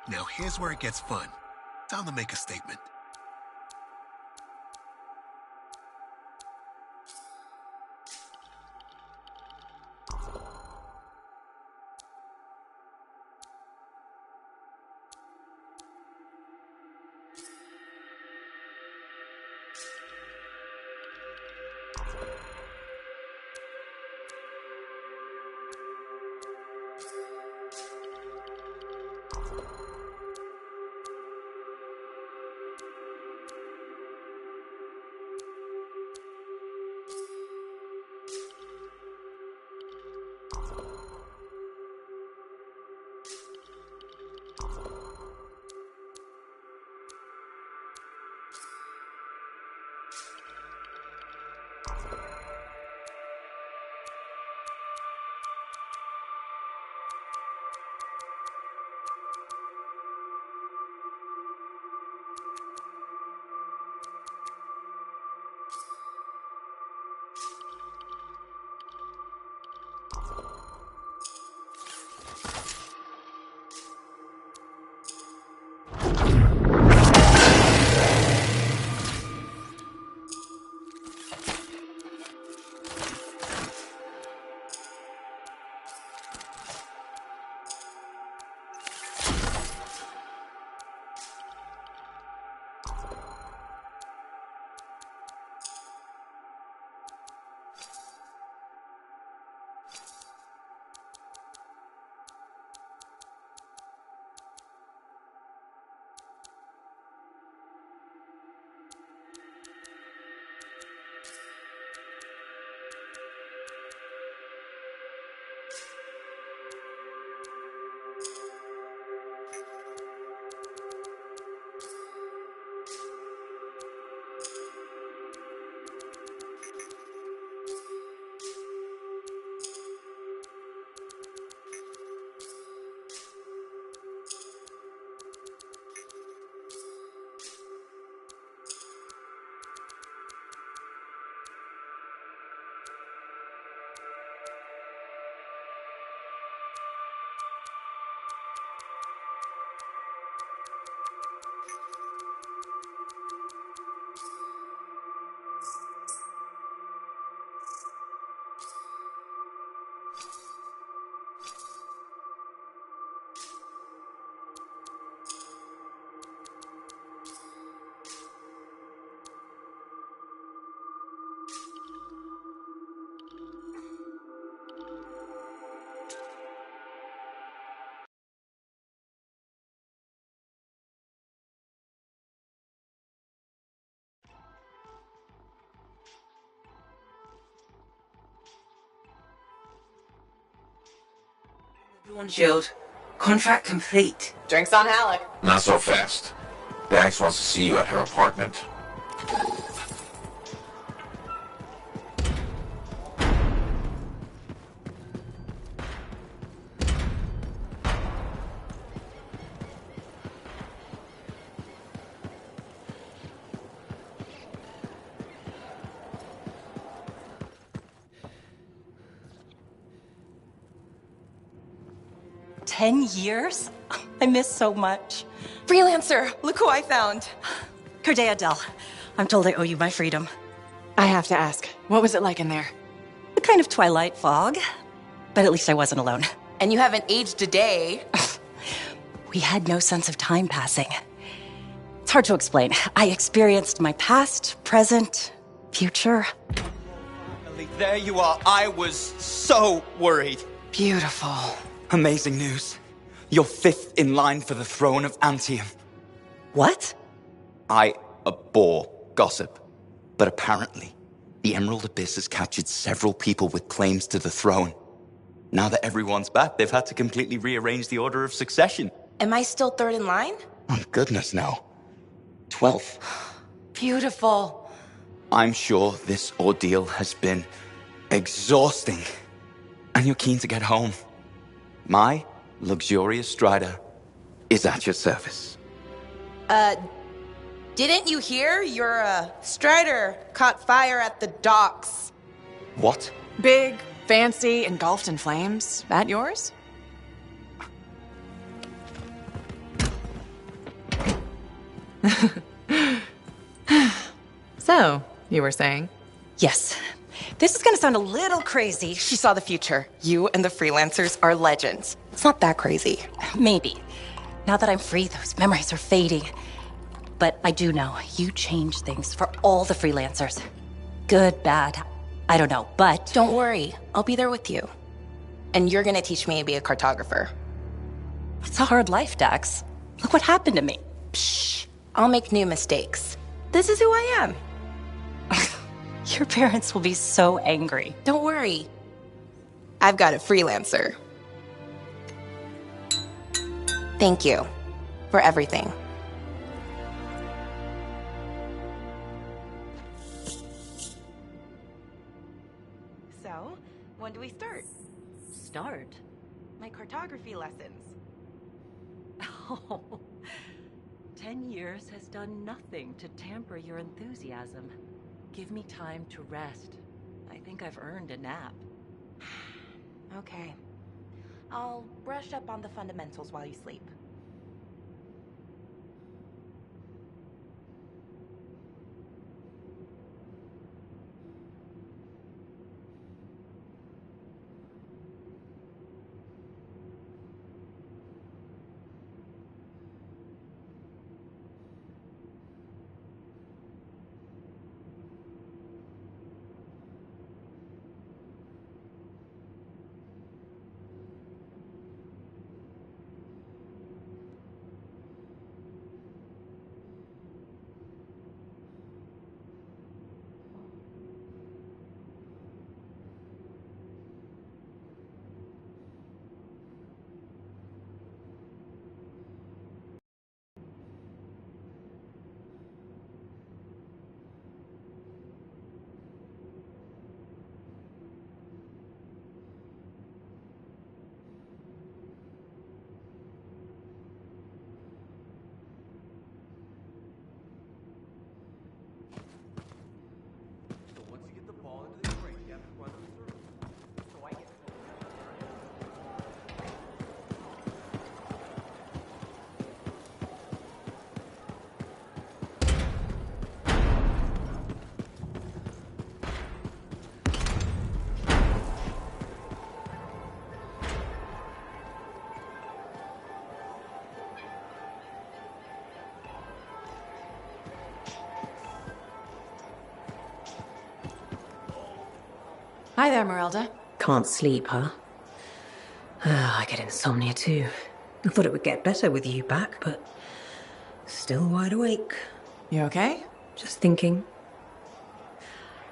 S7: Now here's where it gets fun. Time to make a statement.
S5: Dawn Shield. Contract complete.
S3: Drinks on Halleck.
S10: Not so fast. Dax wants to see you at her apartment.
S8: $10? I miss so much.
S3: Freelancer, look who I found.
S8: Cordea Dell. I'm told I owe you my freedom.
S3: I have to ask, what was it like in there?
S8: A kind of twilight fog. But at least I wasn't alone.
S3: And you haven't aged a day.
S8: We had no sense of time passing. It's hard to explain. I experienced my past, present, future.
S12: There you are. I was so worried.
S3: Beautiful.
S12: Amazing news. You're 5th in line for the throne of Antium.
S8: What?
S12: I abhor gossip. But apparently, the Emerald Abyss has captured several people with claims to the throne. Now that everyone's back, they've had to completely rearrange the order of succession.
S3: Am I still 3rd in line?
S12: Oh, goodness, no. 12th.
S3: Beautiful.
S12: I'm sure this ordeal has been exhausting. And you're keen to get home. My luxurious Strider is at your service.
S3: Didn't you hear? Your, Strider caught fire at the docks.
S12: What?
S3: Big, fancy, engulfed in flames. That yours? So, you were saying?
S8: Yes. This is gonna sound a little crazy.
S3: She saw the future. You and the freelancers are legends. It's not that crazy.
S8: Maybe. Now that I'm free, those memories are fading. But I do know you changed things for all the freelancers. Good, bad, I don't know, but...
S3: Don't worry. I'll be there with you. And you're gonna teach me to be a cartographer.
S8: It's a hard life, Dax. Look what happened to me.
S3: Pshh. I'll make new mistakes. This is who I am.
S8: Your parents will be so angry.
S3: Don't worry. I've got a freelancer. Thank you for everything. So, when do we start?
S8: Start?
S3: My cartography lessons.
S8: Oh, 10 years has done nothing to tamper your enthusiasm. Give me time to rest. I think I've earned a nap.
S3: Okay. I'll brush up on the fundamentals while you sleep. Hi there, Merelda.
S13: Can't sleep, huh? I get insomnia too. I thought it would get better with you back, but still wide awake.
S3: You okay?
S13: Just thinking.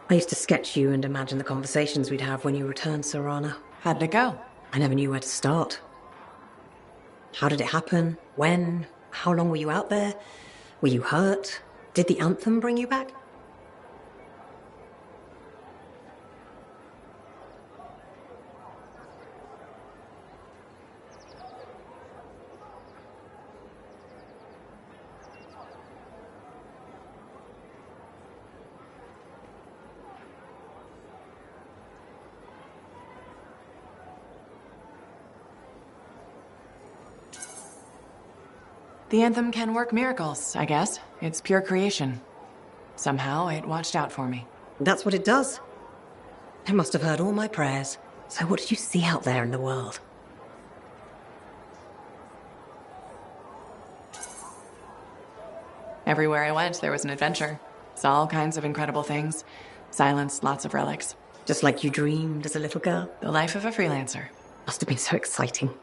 S13: I used to sketch you and imagine the conversations we'd have when you returned, Serana.
S3: How'd it go?
S13: I never knew where to start. How did it happen? When? How long were you out there? Were you hurt? Did the anthem bring you back?
S3: The anthem can work miracles, I guess. It's pure creation. Somehow, it watched out for me.
S13: That's what it does. It must have heard all my prayers. So what did you see out there in the world?
S3: Everywhere I went, there was an adventure. Saw all kinds of incredible things. Silence, lots of relics.
S13: Just like you dreamed as a little girl?
S3: The life of a freelancer.
S13: Must have been so exciting.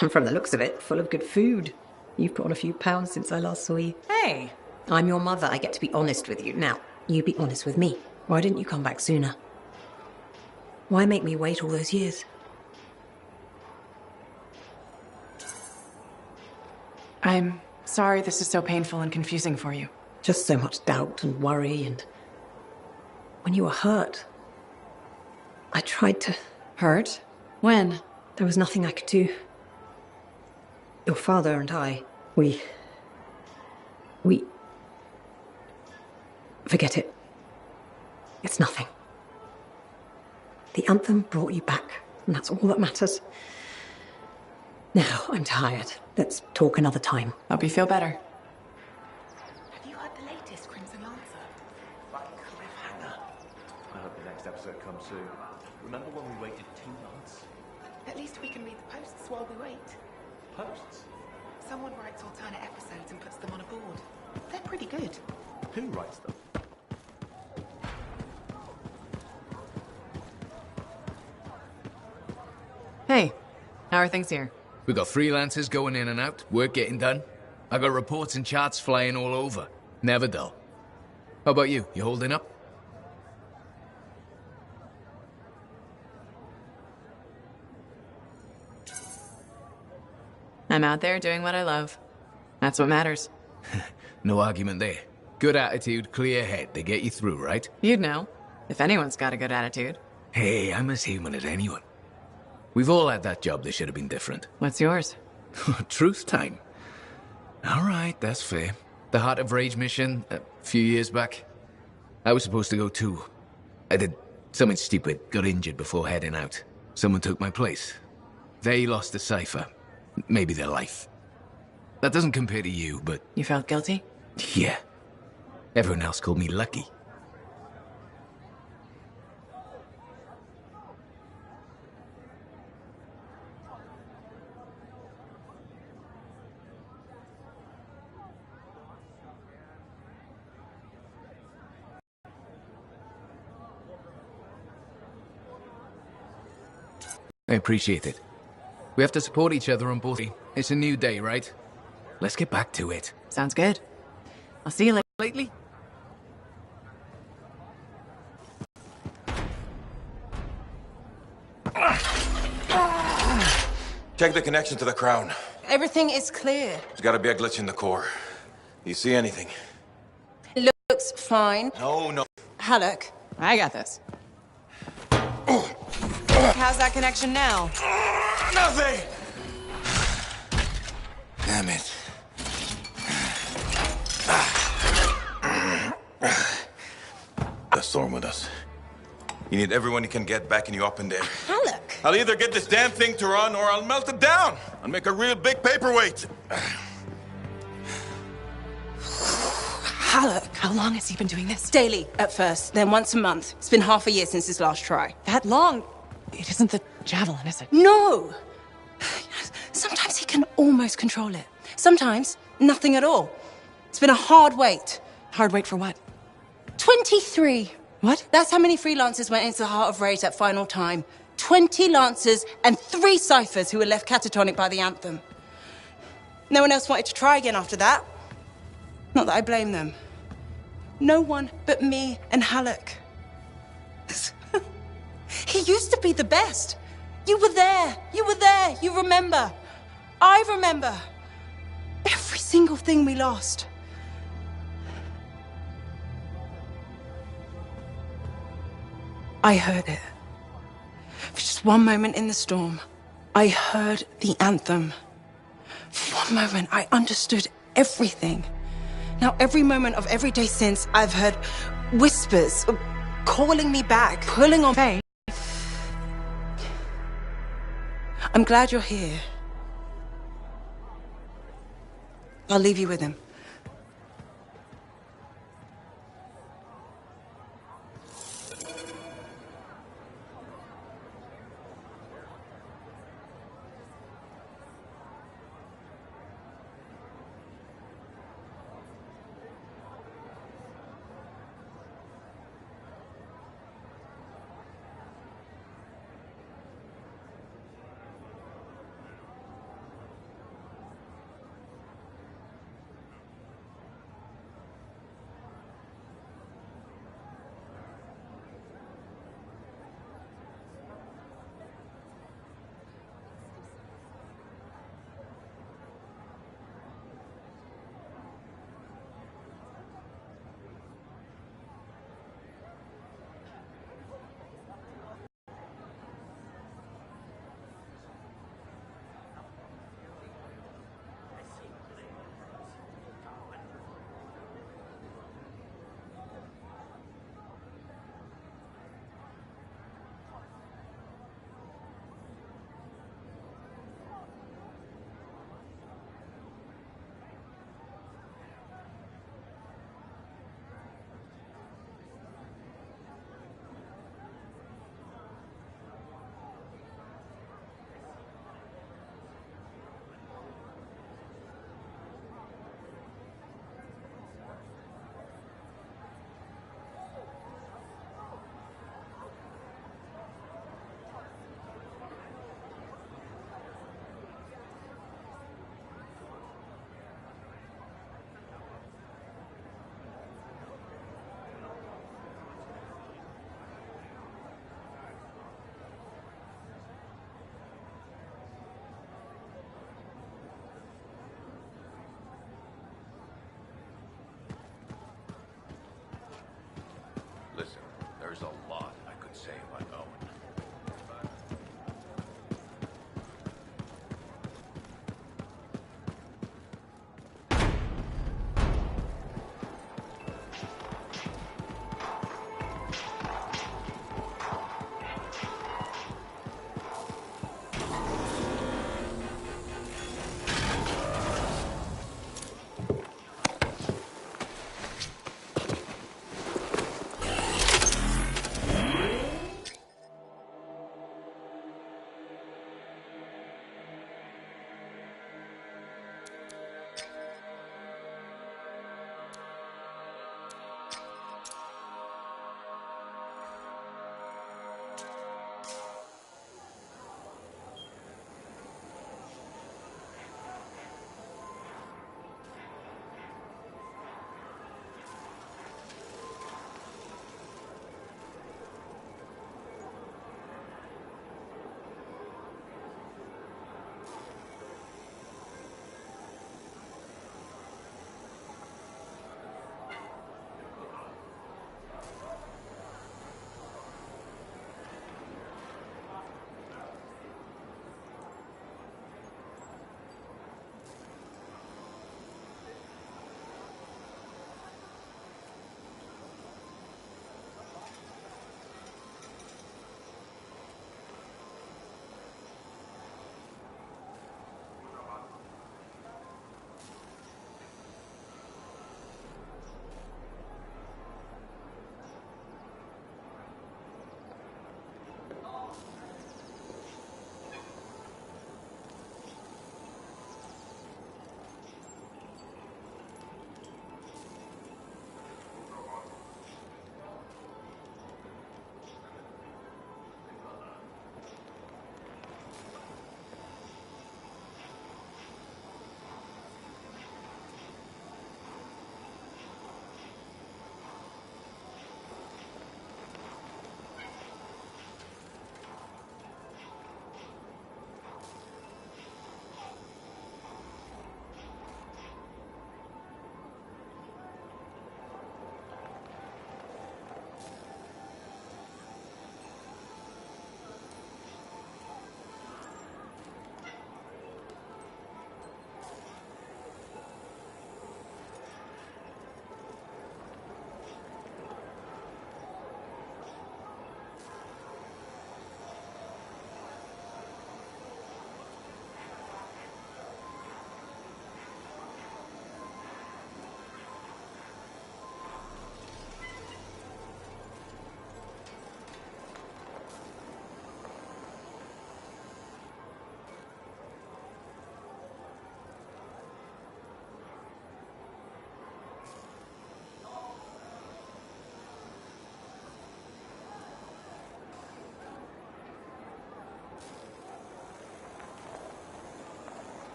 S13: And from the looks of it, full of good food. You've put on a few pounds since I last saw you.
S3: Hey!
S13: I'm your mother. I get to be honest with you. Now, you be honest with me. Why didn't you come back sooner? Why make me wait all those years?
S3: I'm sorry this is so painful and confusing for you.
S13: Just so much doubt and worry, and when you were hurt, I tried to...
S3: Hurt? When?
S13: There was nothing I could do. Your father and I, we... Forget it. It's nothing. The anthem brought you back, and that's all that matters. Now, I'm tired. Let's talk another time.
S3: Hope you feel better.
S14: Have you heard the latest Crimson Lancer? Like cliffhanger.
S15: I hope the next episode comes soon. Remember when we waited 2 months?
S14: At least we can read the posts while we wait.
S15: Posts?
S14: Someone writes alternate episodes and puts them on a board. They're pretty good.
S15: Who writes them?
S3: Hey, how are things here?
S16: We got freelancers going in and out, work getting done. I got reports and charts flying all over. Never dull. How about you? You holding up?
S3: I'm out there doing what I love. That's what matters.
S16: No argument there. Good attitude, clear head. They get you through, right?
S3: You'd know. If anyone's got a good attitude.
S16: Hey, I'm as human as anyone. We've all had that job that should have been different.
S3: What's yours?
S16: Truth time. All right, that's fair. The Heart of Rage mission, a few years back. I was supposed to go too. I did something stupid, got injured before heading out. Someone took my place. They lost the cipher. Maybe their life. That doesn't compare to you, but...
S3: You felt guilty?
S16: Yeah. Everyone else called me lucky. I appreciate it. We have to support each other on both. It's a new day, right? Let's get back to it.
S3: Sounds good. I'll see you later.
S16: Lately?
S10: Check the connection to the crown.
S5: Everything is clear.
S10: There's gotta be a glitch in the core. Do you see anything?
S5: It looks fine.
S10: No.
S5: Halleck.
S3: I got this. How's that connection now?
S10: Nothing! Damn it. The storm with us. You need everyone you can get backing you up in there.
S5: Halleck!
S10: I'll either get this damn thing to run or I'll melt it down and make a real big paperweight.
S5: Halleck!
S3: How long has he been doing this?
S5: Daily, at first, then once a month. It's been half a year since his last try.
S3: That long? It isn't the javelin, is it?
S5: No! Sometimes he can almost control it. Sometimes, nothing at all. It's been a hard wait.
S3: Hard wait for what?
S5: 23.
S3: What?
S5: That's how many freelancers went into the Heart of Rage at final time. 20 lancers and 3 ciphers who were left catatonic by the anthem. No one else wanted to try again after that. Not that I blame them. No one but me and Halleck. He used to be the best. You were there. You remember. I remember every single thing we lost. I heard it. For just one moment in the storm, I heard the anthem. For one moment, I understood everything. Now, every moment of every day since, I've heard whispers calling me back, pulling on me. I'm glad you're here. I'll leave you with him.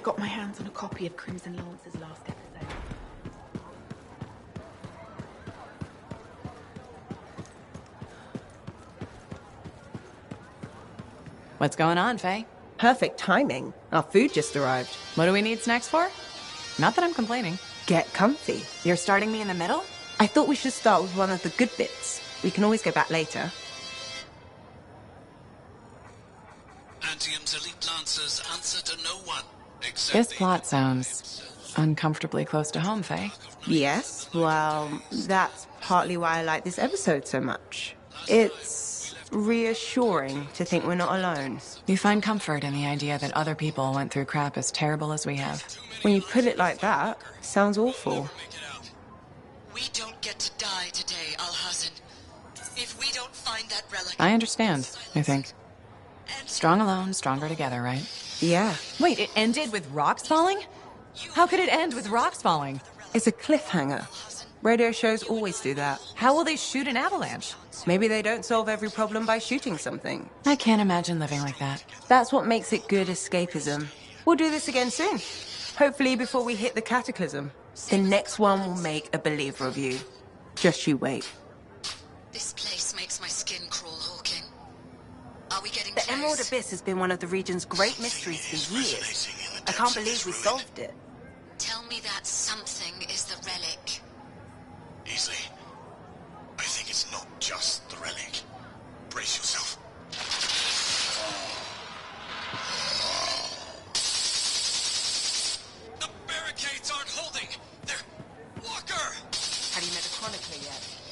S14: got my hands on a copy of Crimson Lance's last episode.
S3: What's going on, Faye?
S5: Perfect timing. Our food just arrived.
S3: What do we need snacks for? Not that I'm complaining.
S5: Get comfy.
S3: You're starting me in the middle?
S5: I thought we should start with one of the good bits. We can always go back later.
S7: Antium's elite lancers answer to no one except
S3: This plot sounds uncomfortably close to home, Faye.
S5: Yes, well, that's partly why I like this episode so much. It's reassuring to think we're not alone.
S3: You find comfort in the idea that other people went through crap as terrible as we have.
S5: When you put it like that, sounds awful.
S7: We don't get to die today, Alhazin. If we don't find that relic...
S3: I understand, I think. Strong alone, stronger together, right?
S5: Yeah.
S3: Wait, it ended with rocks falling? How could it end with rocks falling?
S5: It's a cliffhanger. Radio shows always do that.
S3: How will they shoot an avalanche?
S5: Maybe they don't solve every problem by shooting something.
S3: I can't imagine living like that.
S5: That's what makes it good escapism. We'll do this again soon. Hopefully before we hit the cataclysm. The next one will make a believer of you. Just you wait.
S6: This place makes my skin crawl, Hawking. Are we getting
S5: The Emerald Abyss has been one of the region's great mysteries for years. I can't believe we solved it.
S6: Tell me that something is the relic.
S7: Easily. I think it's not just the relic. Brace yourself. The barricades aren't holding! They're... Walker!
S5: Have you met the Chronicler yet?